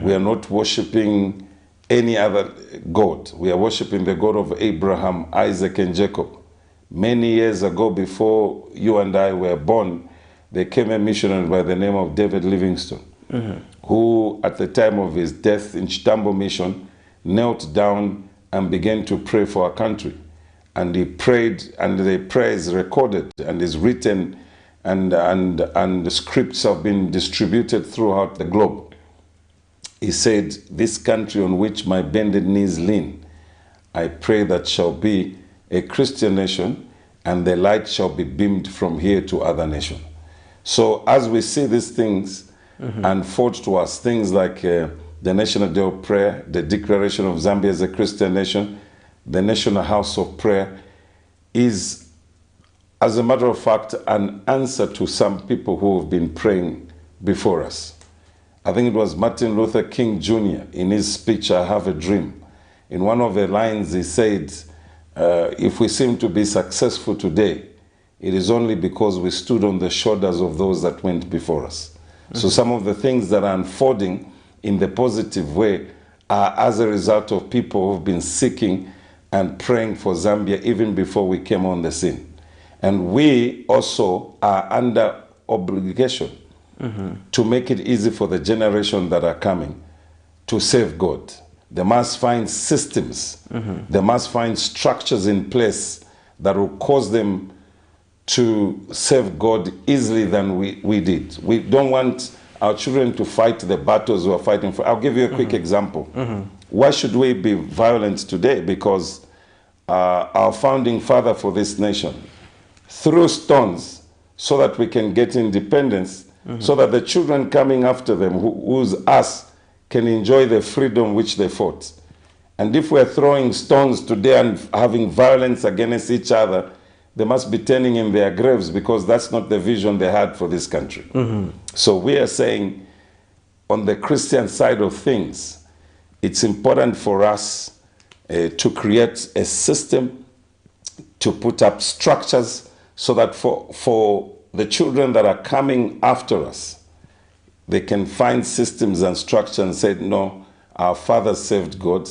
We are not worshiping any other God. We are worshiping the God of Abraham, Isaac, and Jacob. Many years ago, before you and I were born, there came a missionary by the name of David Livingstone, who at the time of his death in Chitambo Mission, knelt down and began to pray for our country. And he prayed, and the prayer is recorded and is written, and the scripts have been distributed throughout the globe. He said, "This country on which my bended knees lean, I pray that shall be a Christian nation, and the light shall be beamed from here to other nations." So as we see these things unfold to us, things like the National Day of Prayer, the declaration of Zambia as a Christian nation, the National House of Prayer is, as a matter of fact, an answer to some people who have been praying before us. I think it was Martin Luther King Jr. in his speech, "I Have a Dream." In one of the lines he said, if we seem to be successful today, it is only because we stood on the shoulders of those that went before us. So some of the things that are unfolding in the positive way are as a result of people who've been seeking and praying for Zambia even before we came on the scene. And we also are under obligation to make it easy for the generation that are coming to serve God. They must find systems, they must find structures in place that will cause them to serve God easily than we did. We don't want our children to fight the battles we are fighting for. I'll give you a quick example. Why should we be violent today? Because our founding father for this nation threw stones so that we can get independence, so that the children coming after them, who's us, can enjoy the freedom which they fought. And if we're throwing stones today and having violence against each other, they must be turning in their graves, because that's not the vision they had for this country. So we are saying, on the Christian side of things, it's important for us to create a system, to put up structures, so that for the children that are coming after us, they can find systems and structures and say, no, our fathers served God,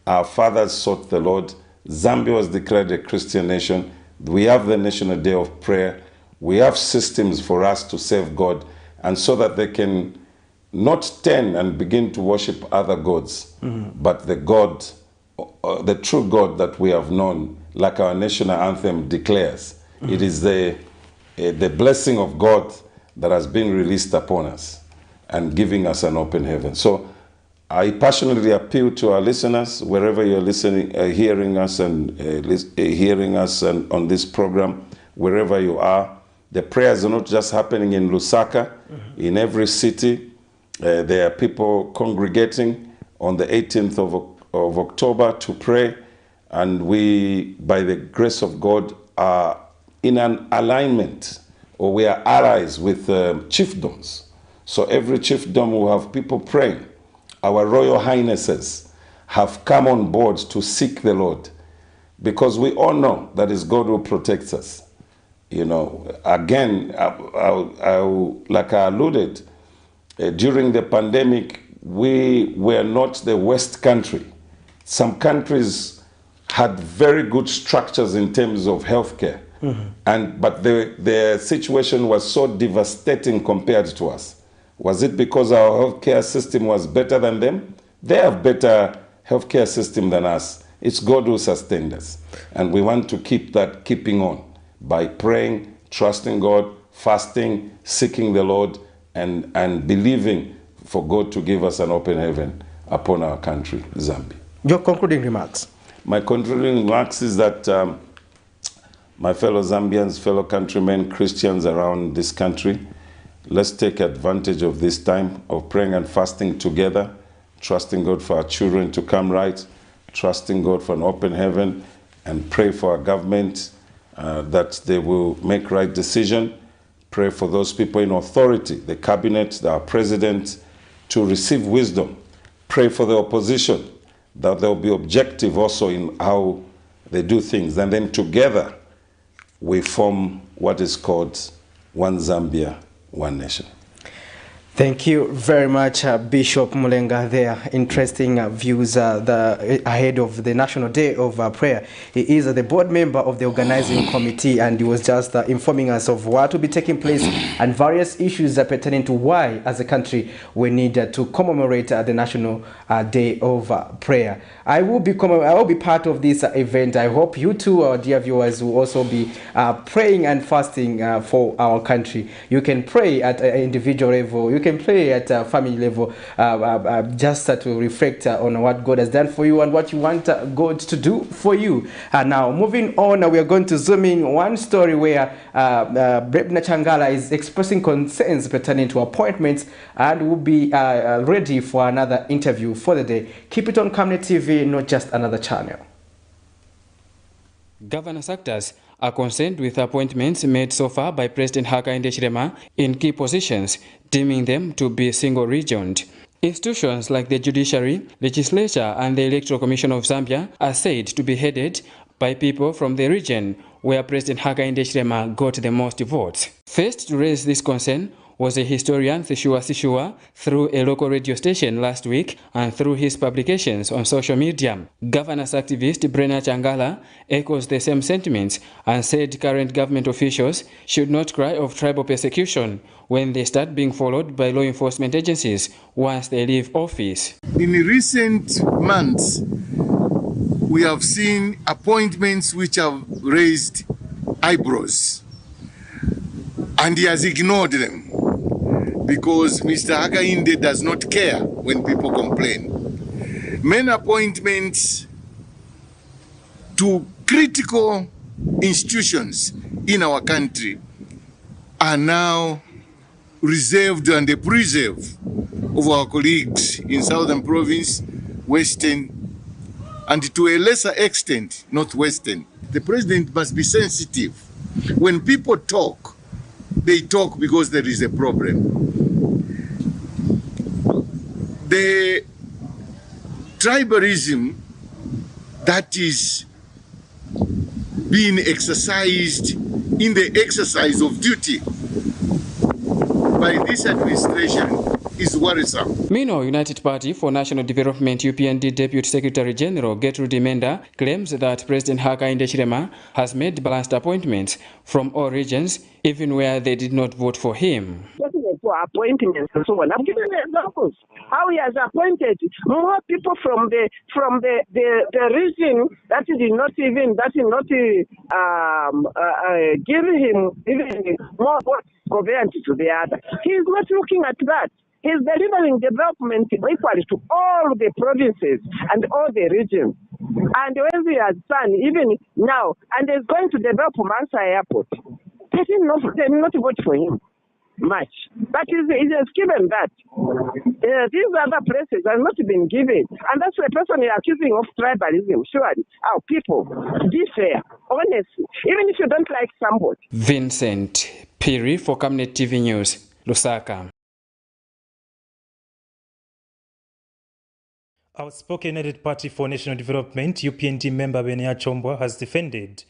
our fathers sought the Lord, Zambia was declared a Christian nation, we have the National Day of Prayer, we have systems for us to serve God, and so that they can not turn and begin to worship other gods, but the God, the true God that we have known, like our national anthem declares. It is the blessing of God that has been released upon us. and giving us an open heaven. So I passionately appeal to our listeners, wherever you're listening, hearing us and on this program, wherever you are. The prayers are not just happening in Lusaka. In every city, there are people congregating on the 18th of October to pray. And we, by the grace of God, are in an alignment, or we are allies with chiefdoms. So every chiefdom will have people praying. Our royal highnesses have come on board to seek the Lord, because we all know that it's God who protects us. You know, again, like I alluded, during the pandemic, we were not the worst country. Some countries had very good structures in terms of healthcare, but the situation was so devastating compared to us. Was it because our healthcare system was better than them? They have better healthcare system than us. It's God who sustained us. And we want to keep that keeping on by praying, trusting God, fasting, seeking the Lord, and believing for God to give us an open heaven upon our country, Zambia. Your concluding remarks? My concluding remarks is that my fellow Zambians, fellow countrymen, Christians around this country, let's take advantage of this time of praying and fasting together, trusting God for our children to come right, trusting God for an open heaven, and pray for our government that they will make right decision. Pray for those people in authority, the cabinet, our president, to receive wisdom. Pray for the opposition, that they'll be objective also in how they do things. And then together, we form what is called One Zambia, One Nation. Thank you very much, Bishop Mulenga. There, interesting views ahead of the National Day of Prayer. He is the board member of the organizing committee, and he was just informing us of what will be taking place and various issues pertaining to why, as a country, we need to commemorate the National Day of Prayer. I will be part of this event. I hope you too, our dear viewers, will also be praying and fasting for our country. You can pray at an individual level. You can pray at a family level, just to reflect on what God has done for you and what you want God to do for you. Now, moving on, we are going to zoom in one story where Brebna Changala is expressing concerns pertaining to appointments and will be ready for another interview for the day. Keep it on Camnet TV, not just another channel. Governance actors are concerned with appointments made so far by President Hakainde Hichilema in key positions, deeming them to be single-regioned. Institutions like the judiciary, legislature, and the Electoral Commission of Zambia are said to be headed by people from the region where President Hakainde Hichilema got the most votes. First to raise this concern was a historian, Thishua Sishua, through a local radio station last week and through his publications on social media. Governance activist Brebna Changala echoes the same sentiments and said current government officials should not cry of tribal persecution when they start being followed by law enforcement agencies once they leave office. In recent months, we have seen appointments which have raised eyebrows, and he has ignored them, because Mr. Hakainde does not care when people complain. Many appointments to critical institutions in our country are now reserved and a preserve of our colleagues in Southern Province, Western, and to a lesser extent, Northwestern. The president must be sensitive. When people talk, they talk because there is a problem. The tribalism that is being exercised in the exercise of duty by this administration is worrisome. Meanwhile, United Party for National Development UPND Deputy Secretary General Gertrude Menda claims that President Hakainde Hichilema has made balanced appointments from all regions, even where they did not vote for him. For appointments and so on. I'm giving examples how he has appointed more people from the region that did not give him even more votes compared to the other. He is not looking at that. He's delivering development equally to all the provinces and all the regions. And when he has done, even now, and he's going to develop Mansa Airport, they did not vote for him much. But he has given that. These other places have not been given. And that's the person you're accusing of tribalism, surely. Our people, be fair, honestly, even if you don't like somebody. Vincent Piri for Camnet TV News, Lusaka. Outspoken United Party for National Development, UPND member Benia Chombwa has defended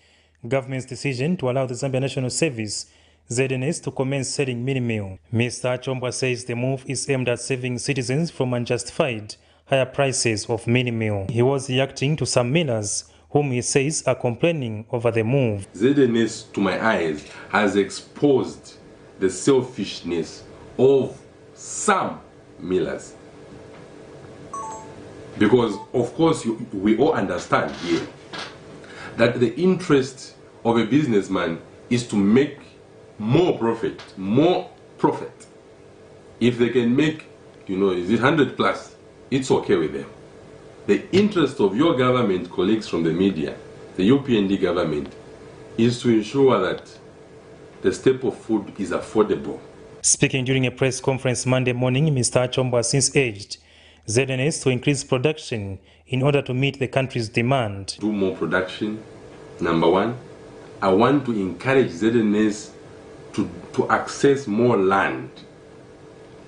government's decision to allow the Zambia National Service, ZNS, to commence selling mini meal. Mr. Chombwa says the move is aimed at saving citizens from unjustified higher prices of mini meal. He was reacting to some millers whom he says are complaining over the move. ZNS, to my eyes, has exposed the selfishness of some millers. Because, of course, we all understand here that the interest of a businessman is to make more profit. If they can make, is it 100 plus, it's okay with them. The interest of your government, colleagues from the media, the UPND government, is to ensure that the staple food is affordable. Speaking during a press conference Monday morning, Mr. Chombwa since urged ZNS to increase production in order to meet the country's demand. Do more production, number one. I want to encourage ZNS to access more land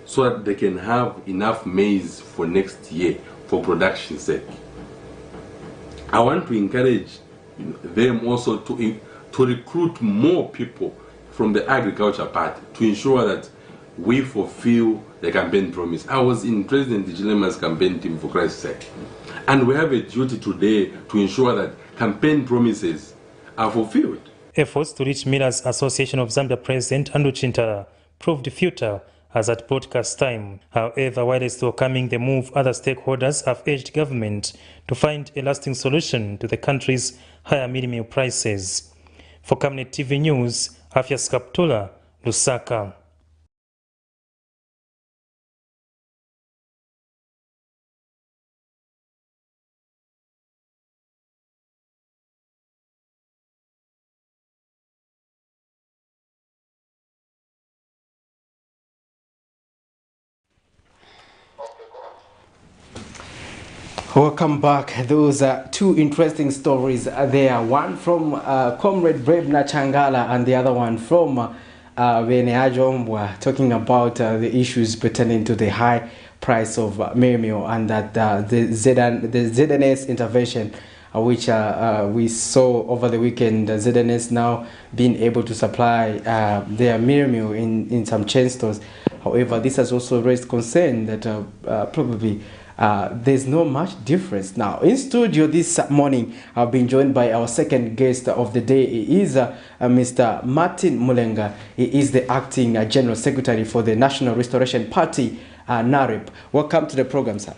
so that they can have enough maize for next year for production sake. I want to encourage them also to recruit more people from the agriculture part to ensure that we fulfill the campaign promise. I was in President Chilema's campaign team, for Christ's sake. And we have a duty today to ensure that campaign promises are fulfilled. Efforts to reach Millers Association of Zambia President Andu Chintala proved futile as at broadcast time. However, while still coming the move, other stakeholders have urged government to find a lasting solution to the country's higher minimum prices. For Camnet TV News, Afia Skaptula, Lusaka. Welcome back. Those are two interesting stories there. One from Comrade Brebna Changala and the other one from Benia Chombwa, talking about the issues pertaining to the high price of meal and that the ZNS intervention, which we saw over the weekend, ZNS now being able to supply their meal in some chain stores. However, this has also raised concern that probably there's no much difference. Now, in studio this morning, I've been joined by our second guest of the day. He is Mr. Martin Mulenga. He is the acting General Secretary for the National Restoration Party, NAREP. Welcome to the program, sir.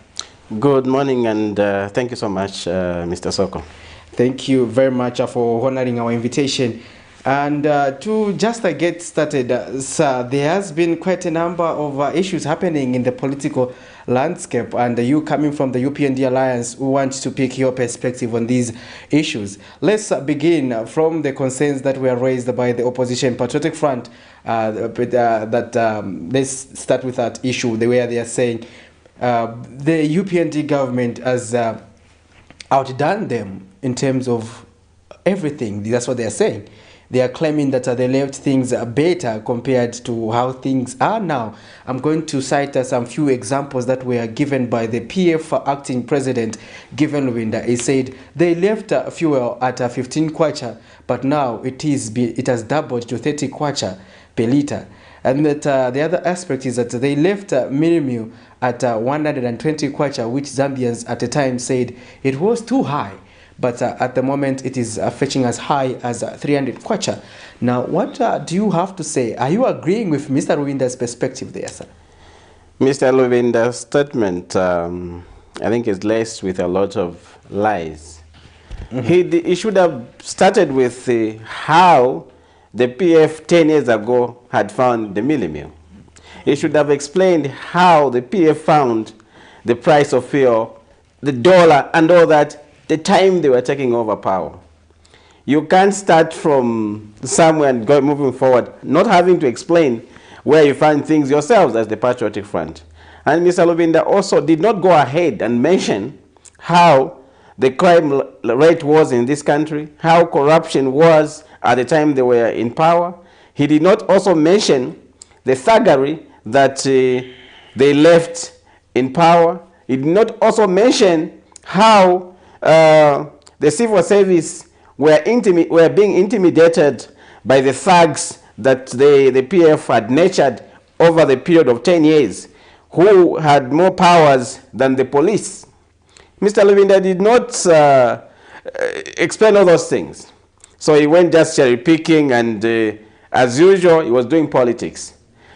Good morning, and thank you so much, Mr. Soko. Thank you very much for honoring our invitation. And to just get started, sir, there has been quite a number of issues happening in the political landscape, and you coming from the UPND Alliance, we want to pick your perspective on these issues. Let's begin from the concerns that were raised by the opposition Patriotic Front. Let's start with that issue, the way they are saying the UPND government has outdone them in terms of everything. That's what they are saying. They are claiming that they left things better compared to how things are now. I'm going to cite some few examples that were given by the PF acting president, Given Lwinda. He said they left fuel at 15 kwacha, but now it has doubled to 30 kwacha per liter. And that the other aspect is that they left minimum at 120 kwacha, which Zambians at the time said it was too high. But at the moment, it is fetching as high as 300 kwacha. Now, what do you have to say? Are you agreeing with Mr. Lwinda's perspective there, sir? Mr. Lwinda's statement, I think, is laced with a lot of lies. He should have started with how the PF 10 years ago had found the meal. he should have explained how the PF found the price of fuel, the dollar, and all that the time they were taking over power. You can't start from somewhere and go moving forward, not having to explain where you find things yourselves as the Patriotic Front. And Mr. Lubinda also did not go ahead and mention how the crime rate was in this country, how corruption was at the time they were in power. He did not also mention the thuggery that they left in power. He did not also mention how the civil service were being intimidated by the thugs that the PF had nurtured over the period of 10 years, who had more powers than the police. Mr. Luvinda did not explain all those things. So he went just cherry picking, and as usual, he was doing politics.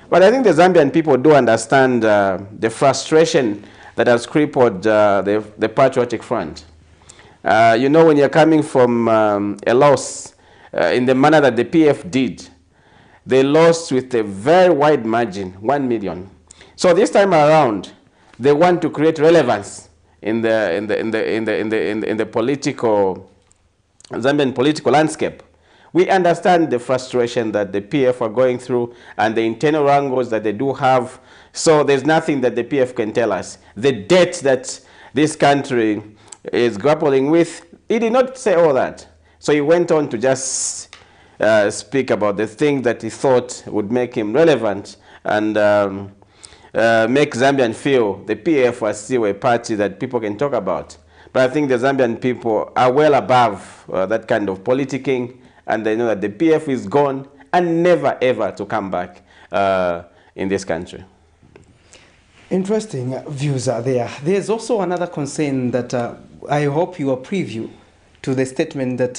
But I think the Zambian people do understand the frustration that has crippled the Patriotic Front. You know, when you're coming from a loss in the manner that the PF did, they lost with a very wide margin, 1 million. So this time around, they want to create relevance in the political Zambian political landscape. We understand the frustration that the PF are going through and the internal wrangles that they do have. So there's nothing that the PF can tell us. The debt that this country is grappling with, he did not say all that. So he went on to just speak about the thing that he thought would make him relevant and make Zambian feel the PF was still a party that people can talk about. But I think the Zambian people are well above that kind of politicking, and they know that the PF is gone and never ever to come back in this country. Interesting views are there. There's also another concern that I hope you are preview to the statement that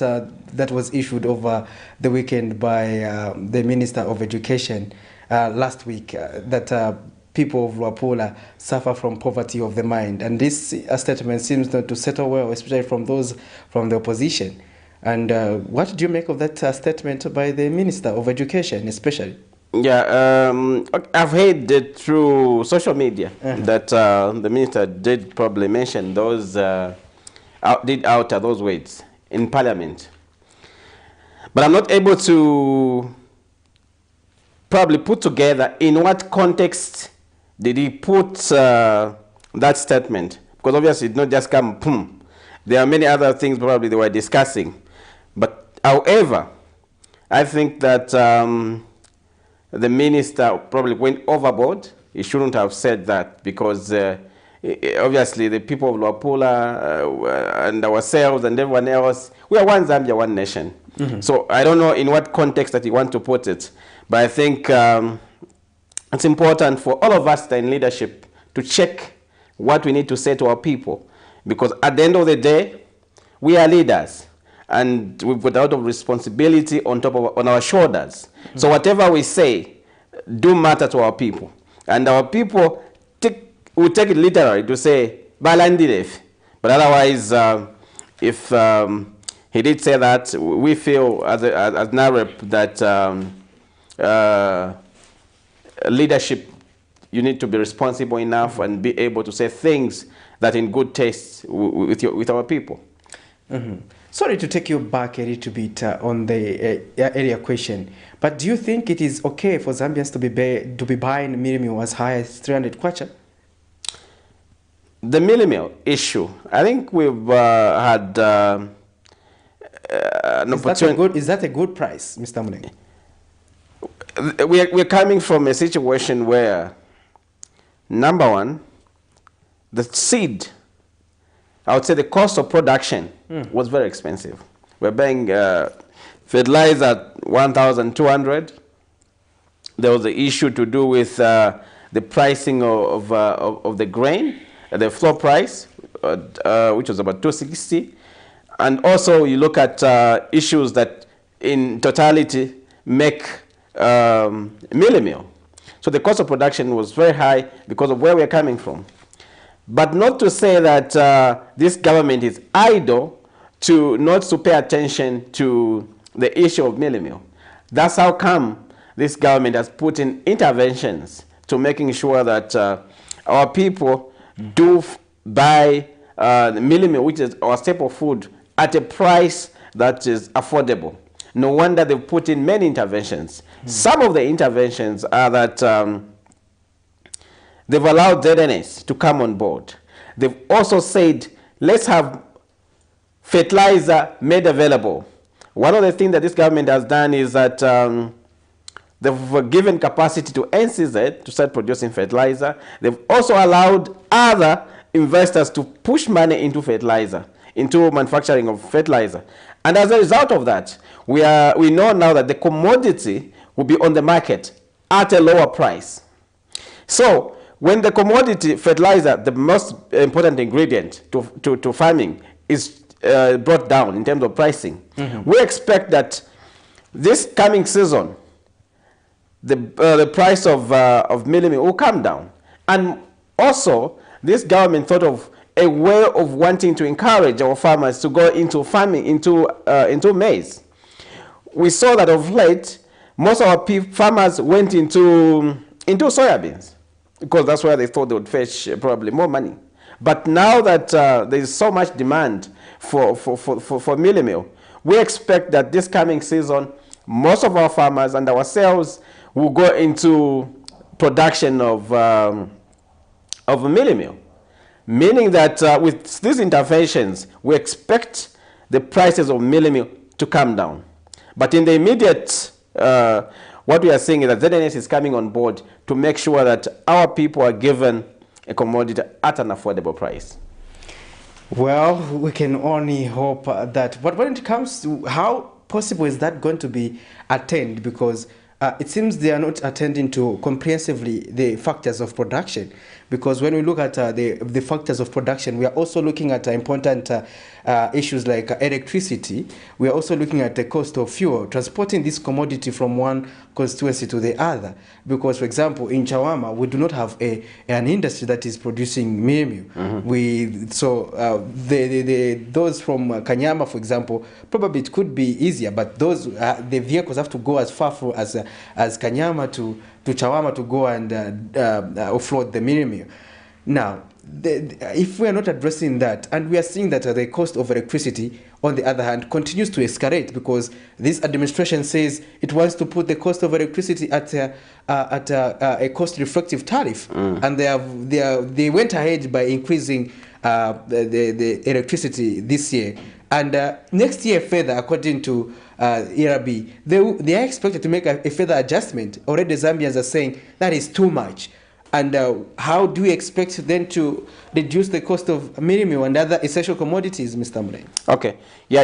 that was issued over the weekend by the Minister of Education last week, that people of Luapula suffer from poverty of the mind. And this statement seems not to settle well, especially from those from the opposition. And what do you make of that statement by the Minister of Education, especially? Yeah, I've heard it through social media that the minister did probably mention those, did utter those words in Parliament. But I'm not able to probably put together in what context did he put that statement. Because obviously it did not just come, boom. There are many other things probably they were discussing. But however, I think that the minister probably went overboard. He shouldn't have said that, because obviously the people of Luapula and ourselves and everyone else, we are one Zambia, one nation. So I don't know in what context that you want to put it, but I think it's important for all of us that are in leadership to check what we need to say to our people, because at the end of the day, we are leaders. And we've got a lot of responsibility on our shoulders. So whatever we say do matter to our people. And our people will take it literally to say, Balandiref. But otherwise, if he did say that, we feel as NAREP that leadership, you need to be responsible enough and be able to say things that in good taste with our people. Sorry to take you back a little bit on the earlier question, but do you think it is okay for Zambians to be buying meal meal as high as 300 kwacha? The meal meal issue, I think we've had an opportunity. Is that a good price, Mr. Munenge? We're coming from a situation where, number one, the seed, I would say the cost of production was very expensive. We're buying fertilizer at 1,200. There was the issue to do with the pricing of the grain, the floor price, which was about 260. And also you look at issues that in totality make meal meal. So the cost of production was very high because of where we're coming from. But not to say that this government is idle not to pay attention to the issue of meal meal. That's how come this government has put in interventions to making sure that our people do buy the mealie meal, which is our staple food, at a price that is affordable. No wonder they've put in many interventions. Some of the interventions are that they've allowed ZNS to come on board. They've also said, let's have fertilizer made available. One of the things that this government has done is that they've given capacity to NCZ to start producing fertilizer. They've also allowed other investors to push money into fertilizer, into manufacturing of fertilizer. And as a result of that, we know now that the commodity will be on the market at a lower price. So when the commodity fertilizer, the most important ingredient to farming, is brought down in terms of pricing, we expect that this coming season, the price of mealie meal will come down. And also, this government thought of a way of wanting to encourage our farmers to go into farming, into maize. We saw that of late, most of our farmers went into soybeans, because that's where they thought they would fetch probably more money. But now that there is so much demand for mealie meal, we expect that this coming season, most of our farmers and ourselves will go into production of mealie meal. Meaning that with these interventions, we expect the prices of mealie meal to come down. But in the immediate, what we are seeing is that ZNS is coming on board to make sure that our people are given a commodity at an affordable price. Well, we can only hope that. But when it comes to how possible is that going to be attained, because it seems they are not attending to comprehensively the factors of production. Because when we look at the factors of production, we are also looking at important issues like electricity. We are also looking at the cost of fuel, transporting this commodity from one constituency to the other. Because, for example, in Chawama, we do not have an industry that is producing mealie meal. Those from Kanyama, for example, probably it could be easier, but those the vehicles have to go as far as Kanyama to Chawama to go and offload the mealie meal. Now, if we are not addressing that, and we are seeing that the cost of electricity, on the other hand, continues to escalate, because this administration says it wants to put the cost of electricity at a cost-reflective tariff, and they went ahead by increasing the electricity this year, and next year further, according to ERB, they are expected to make a further adjustment. Already Zambians are saying that is too much. And how do we expect then to reduce the cost of mealie meal and other essential commodities, Mr. Mure? Okay. Yeah,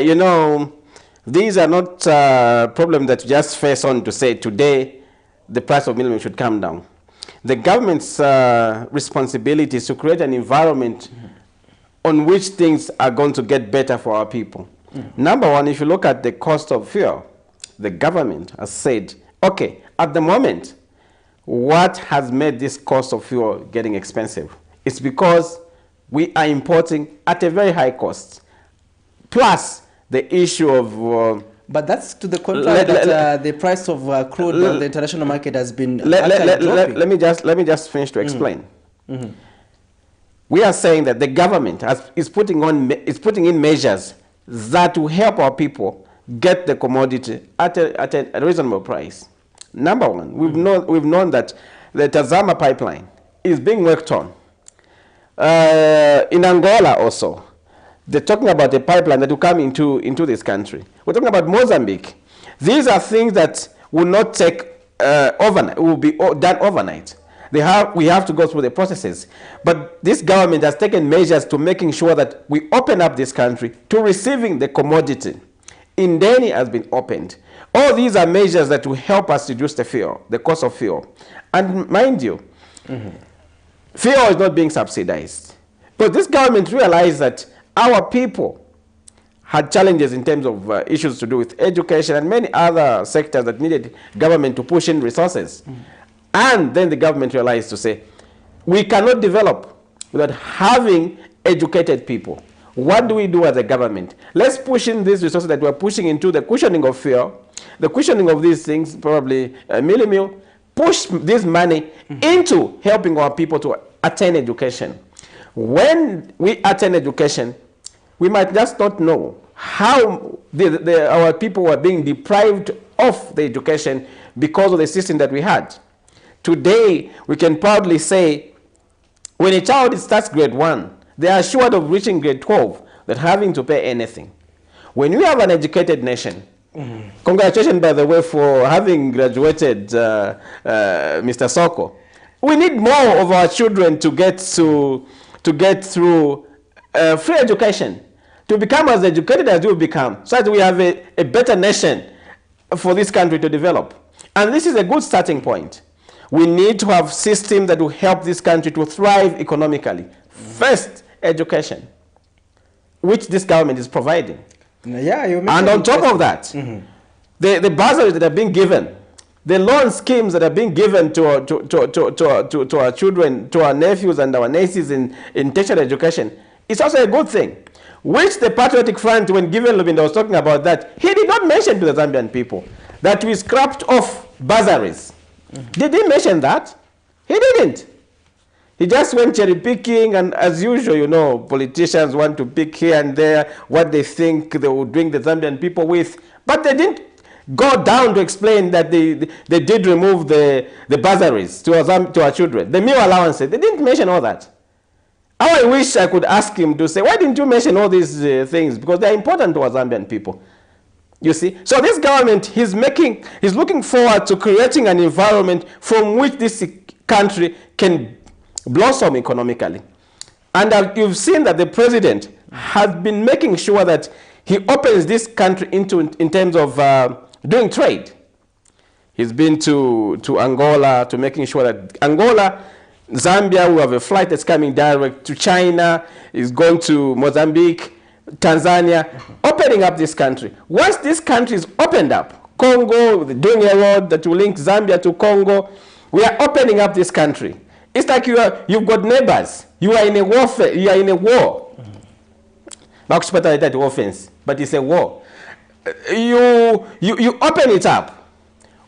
these are not problems that you just face on to say today the price of mealie meal should come down. The government's responsibility is to create an environment on which things are going to get better for our people. Number one, if you look at the cost of fuel, the government has said, okay, at the moment, what has made this cost of fuel getting expensive? It's because we are importing at a very high cost. Plus, the issue of... but that's to the contrary that the price of crude on the international market has been dropping. Let me just finish to explain. We are saying that the government is putting in measures that will help our people get the commodity at a reasonable price. Number one, we've known that the Tazama pipeline is being worked on. In Angola also, they're talking about a pipeline that will come into this country. We're talking about Mozambique. These are things that will not take overnight, will be done overnight. We have to go through the processes. But this government has taken measures to making sure that we open up this country to receiving the commodity. Indeni has been opened. All these are measures that will help us reduce the cost of fuel. And mind you, fuel is not being subsidized. But this government realized that our people had challenges in terms of issues to do with education and many other sectors that needed government to push in resources. And then the government realized to say, we cannot develop without having educated people. What do we do as a government? Let's push in these resources that we're pushing into the cushioning of fuel, the cushioning of these things, probably mealie meal, push this money into helping our people to attain education. When we attain education, we might just not know how our people were being deprived of the education because of the system that we had. Today, we can proudly say, when a child starts grade 1, they are assured of reaching grade 12 that having to pay anything. When we have an educated nation, congratulations, by the way, for having graduated, Mr. Soko. We need more of our children to get through free education, to become as educated as we become, so that we have a better nation for this country to develop. And this is a good starting point. We need to have systems that will help this country to thrive economically. First, education, which this government is providing. Yeah, and on top of that, the bursaries that are being given, the loan schemes that are being given to our children, to our nephews and our nieces in tertiary education, it's also a good thing. Which the Patriotic Front, when given Lubinda was talking about that, he did not mention to the Zambian people that we scrapped off bursaries. Did he mention that? He didn't. He just went cherry picking, and as usual, you know, politicians want to pick here and there what they think they will bring the Zambian people with, but they didn't go down to explain that they did remove the bursaries to our children, the meal allowances. They didn't mention all that. How I wish I could ask him to say, why didn't you mention all these things? Because they're important to our Zambian people. You see? So this government, he's looking forward to creating an environment from which this country can blossom economically. And you've seen that the president has been making sure that he opens this country in terms of doing trade. He's been to Angola, to making sure that Angola, Zambia, we have a flight that's coming direct to China, is going to Mozambique, Tanzania, opening up this country. Once this country is opened up, Congo, doing a road that will link Zambia to Congo, we are opening up this country. It's like you've got neighbors. You are in a warfare. You are in a war. Not that offense, but it's a war. You open it up,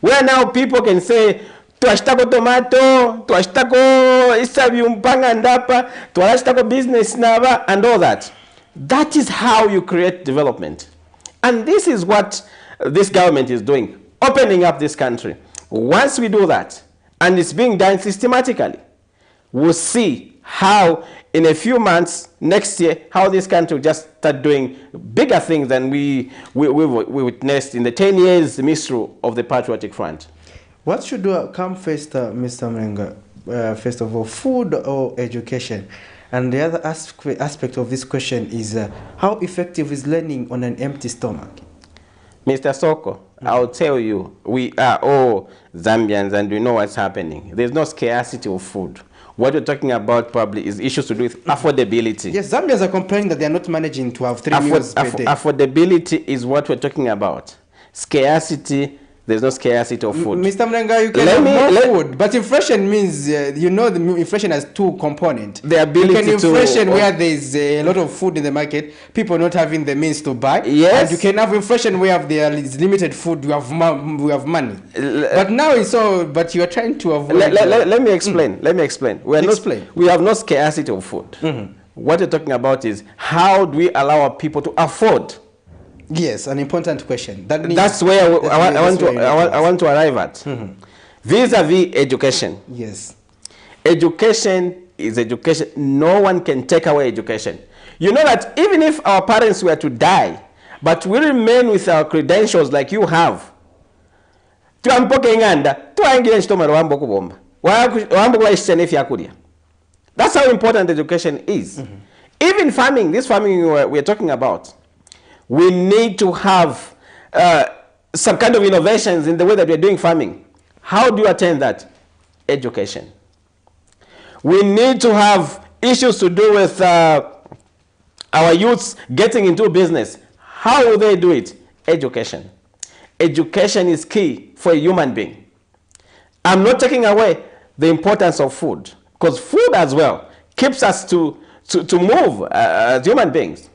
where now people can say, tuashtako tomato, tuashtako isabium pangandapa, tuashtako business nava, and all that. That is how you create development. And this is what this government is doing, opening up this country. Once we do that, and it's being done systematically, we'll see how in a few months, next year, how this country will just start doing bigger things than we witnessed in the 10 years misrule of the Patriotic Front. What should come first, Mr. Mrenga? First of all, food or education? And the other aspect of this question is how effective is learning on an empty stomach? Mr. Soko, I'll tell you, we are all Zambians and we know what's happening. There's no scarcity of food. What we're talking about probably is issues to do with affordability. Yes, Zambians are complaining that they are not managing to have 3 meals per day. Affordability is what we're talking about. Scarcity, there's no scarcity of food. Mr. Mrenga, you can have more food, but inflation means, you know, the inflation has 2 components. The ability you can inflation where there's a lot of food in the market, people not having the means to buy. Yes. And you can have inflation where there is limited food, we have money. But now it's all, but you are trying to avoid. Let me explain. Let me explain. We have no scarcity of food. What we're talking about is how do we allow our people to afford? Yes, an important question. That's where I want to arrive at. Vis-a-vis education. Yes. Education is education. No one can take away education. You know that even if our parents were to die, but we remain with our credentials like you have, that's how important education is. Even farming, this farming we're talking about, we need to have some kind of innovations in the way that we're doing farming. How do you attain that? Education. We need to have issues to do with our youths getting into business. How will they do it? Education. Education is key for a human being. I'm not taking away the importance of food, because food as well keeps us to move as human beings.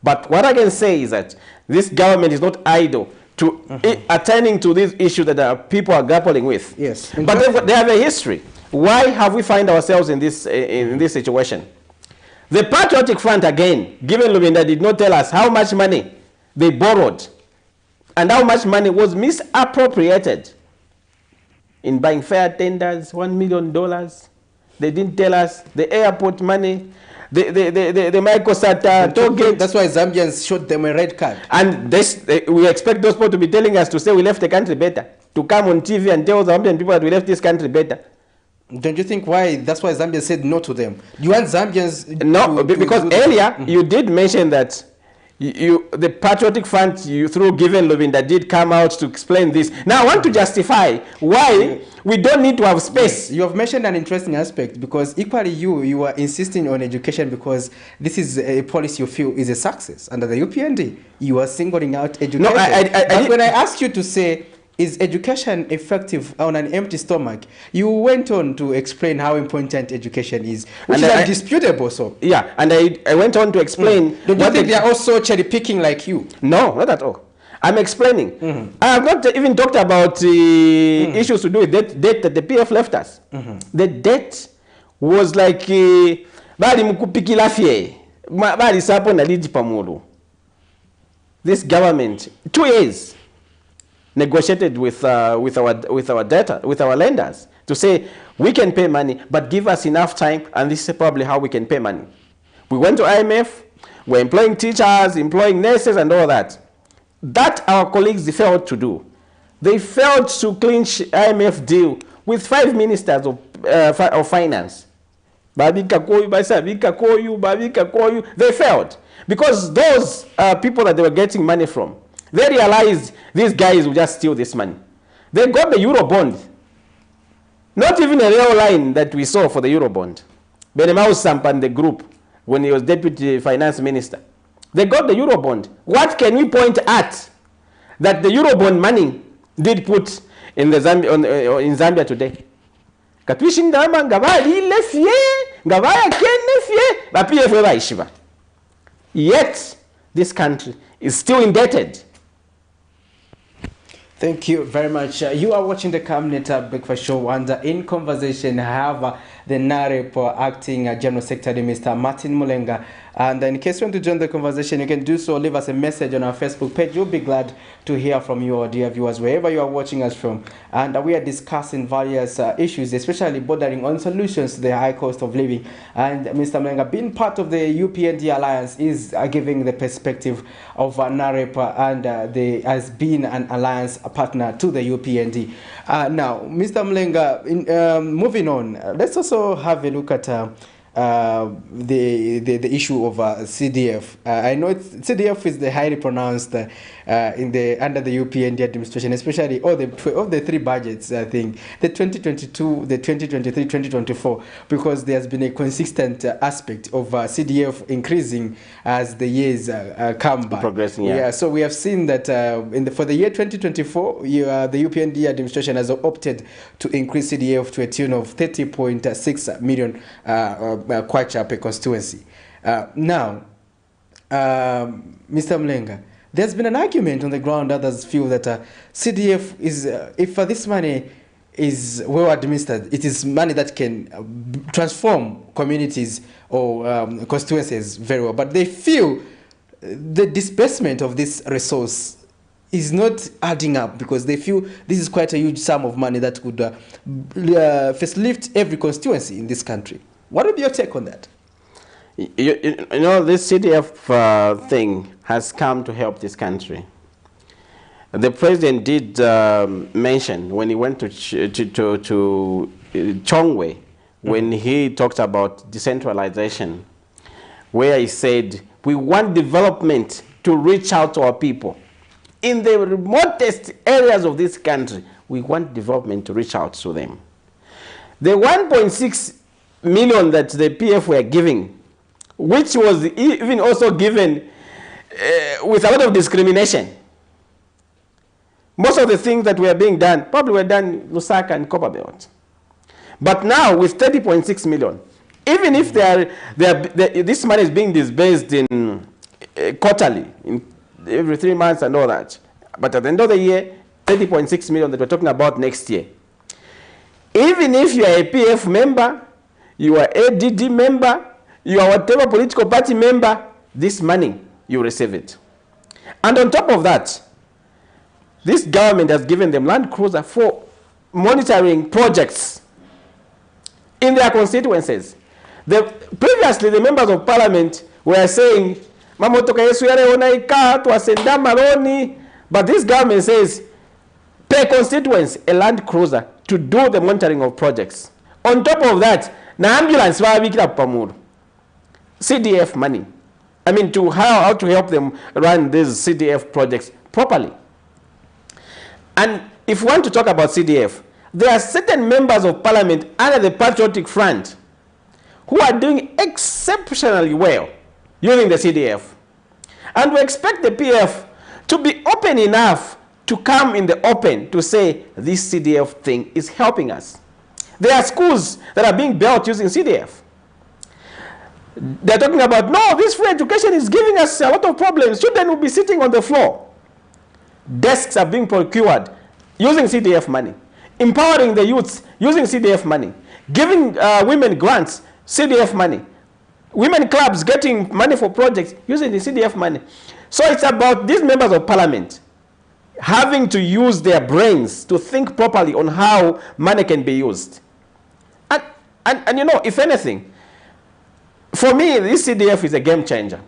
But what I can say is that this government is not idle to attending to these issues that people are grappling with. Yes. But they have a history. Why have we find ourselves in this situation? The Patriotic Front, again, given Lubinda did not tell us how much money they borrowed and how much money was misappropriated in buying fare tenders, $1 million. They didn't tell us the airport money, the Microsat toll gate. That's why Zambians showed them a red card. And we expect those people to be telling us to say we left the country better, to come on TV and tell Zambian people that we left this country better. Don't you think that's why Zambia said no to them? You want Zambians No, because earlier you did mention that the Patriotic Front, through Given Lovinda, did come out to explain this. Now I want to justify why we don't need to have space. You have mentioned an interesting aspect, because equally you are insisting on education because this is a policy you feel is a success. Under the UPND, you are singling out education. No, but when I asked you to say, is education effective on an empty stomach? You went on to explain how important education is, which is undisputable. So yeah, and I went on to explain. Don't you think they are also cherry picking like you? No, not at all. I'm explaining. I have not even talked about issues to do with debt that the PF left us. The debt was like this government 2 years negotiated with our debtor, with our lenders, to say we can pay money, but give us enough time, and this is probably how we can pay money. We went to IMF, we're employing teachers, employing nurses, and all that. That our colleagues failed to do. They failed to clinch IMF deal with 5 ministers of finance. They failed because those people that they were getting money from, they realized these guys will just steal this money. They got the Eurobond. Not even a real line that we saw for the Eurobond. Benemau Sampan, the group, when he was deputy finance minister. They got the Eurobond. What can we point at that the Eurobond money did put in the in Zambia today? Katwishindama ngabali lefie, ngabaya kenefie, bapiye baishiba. Yet this country is still indebted. Thank you very much. You are watching the Camnet Breakfast Show, and in conversation I have the NAREP Acting General Secretary, Mr. Martin Mulenga. And in case you want to join the conversation, you can do so. Leave us a message on our Facebook page. We'll be glad to hear from you, our dear viewers, wherever you are watching us from. And we are discussing various issues, especially bordering on solutions to the high cost of living. And Mr. Mulenga, being part of the UPND Alliance, is giving the perspective of NAREP and as being an alliance partner to the UPND. Now, Mr. Mulenga, moving on, let's also have a look at the issue of CDF. I know CDF is the highly pronounced under the UPND administration, especially of the 3 budgets. I think the 2022, the 2023, 2024, because there's been a consistent aspect of CDF increasing as the years come by. Progressing, yeah. So we have seen that for the year 2024, the UPND administration has opted to increase CDF to a tune of 30.6 million kwacha per constituency. Now, Mr. Mulenga, there's been an argument on the ground. Others feel that CDF is, if this money is well administered, it is money that can transform communities or constituencies very well. But they feel the disbursement of this resource is not adding up, because they feel this is quite a huge sum of money that could facilitate every constituency in this country. What would be your take on that? You know, this CDF thing has come to help this country. The president did mention when he went to Chongwe, when he talked about decentralization, where he said, we want development to reach out to our people. In the remotest areas of this country, we want development to reach out to them. The 1.6 million that the PF were giving, which was even also given with a lot of discrimination. Most of the things that were being done probably were done in Lusaka and Copperbelt. But now with 30.6 million, even if this money is being disbursed in quarterly, in every 3 months and all that, but at the end of the year, 30.6 million that we're talking about next year. Even if you are a PF member, you are ADD member, you are whatever political party member, this money, you receive it. And on top of that, this government has given them Land Cruiser for monitoring projects in their constituencies. Previously, the members of parliament were saying, but this government says, per constituency, a Land Cruiser to do the monitoring of projects. On top of that, na ambulance CDF money. I mean, to how to help them run these CDF projects properly. And if we want to talk about CDF, there are certain members of parliament under the Patriotic Front who are doing exceptionally well using the CDF. And we expect the PF to be open enough to come in the open to say this CDF thing is helping us. There are schools that are being built using CDF. They're talking about, no, this free education is giving us a lot of problems. Children will be sitting on the floor. Desks are being procured using CDF money. Empowering the youths using CDF money. Giving women grants, CDF money. Women clubs getting money for projects using the CDF money. So it's about these members of parliament having to use their brains to think properly on how money can be used. And you know, if anything, for me, this CDF is a game changer.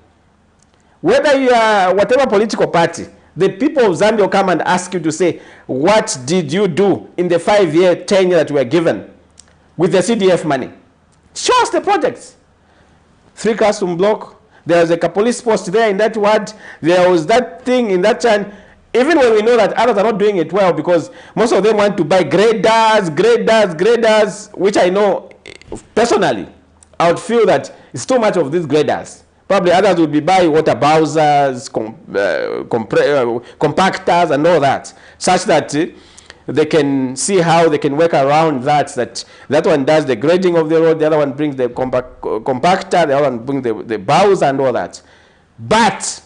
Whether you are whatever political party, the people of Zambia will come and ask you to say, what did you do in the 5-year tenure that we were given with the CDF money? Show us the projects. 3 classroom block, there was a police post there in that ward, there was that thing in that town. Even when we know that others are not doing it well because most of them want to buy graders, which I know personally, I would feel that it's too much of these graders. Probably others would be buying water bowsers, compactors and all that, such that they can see how they can work around that one does the grading of the road, the other one brings the compactor, the other one brings the bowser and all that. But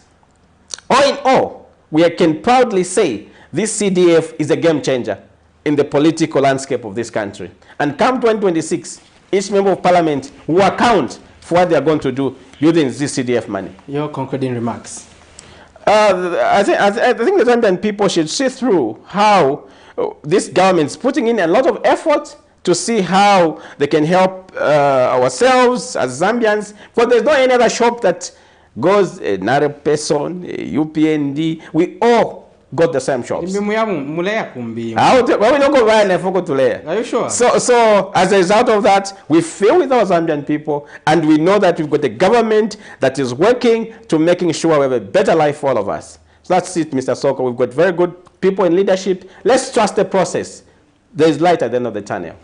all in all, we can proudly say this CDF is a game changer in the political landscape of this country. And come 2026, each member of parliament will account for what they are going to do using this CDF money. Your concluding remarks. I think the Zambian people should see through how this government is putting in a lot of effort to see how they can help ourselves as Zambians. Because there's no any other shop that goes another person, UPND. We all got the same shops. Are you sure? So as a result of that, we feel with our Zambian people, and we know that we've got a government that is working to making sure we have a better life for all of us. So that's it, Mr. Soko. We've got very good people in leadership. Let's trust the process. There is light at the end of the tunnel.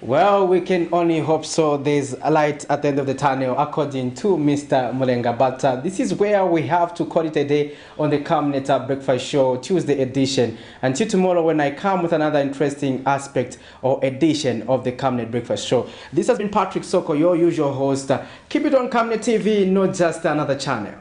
Well, we can only hope so. There's a light at the end of the tunnel, according to Mr. Mulenga. But this is where we have to call it a day on the Camnet Breakfast Show, Tuesday edition. Until tomorrow when I come with another interesting aspect or edition of the Camnet Breakfast Show. This has been Patrick Soko, your usual host. Keep it on Camnet TV, not just another channel.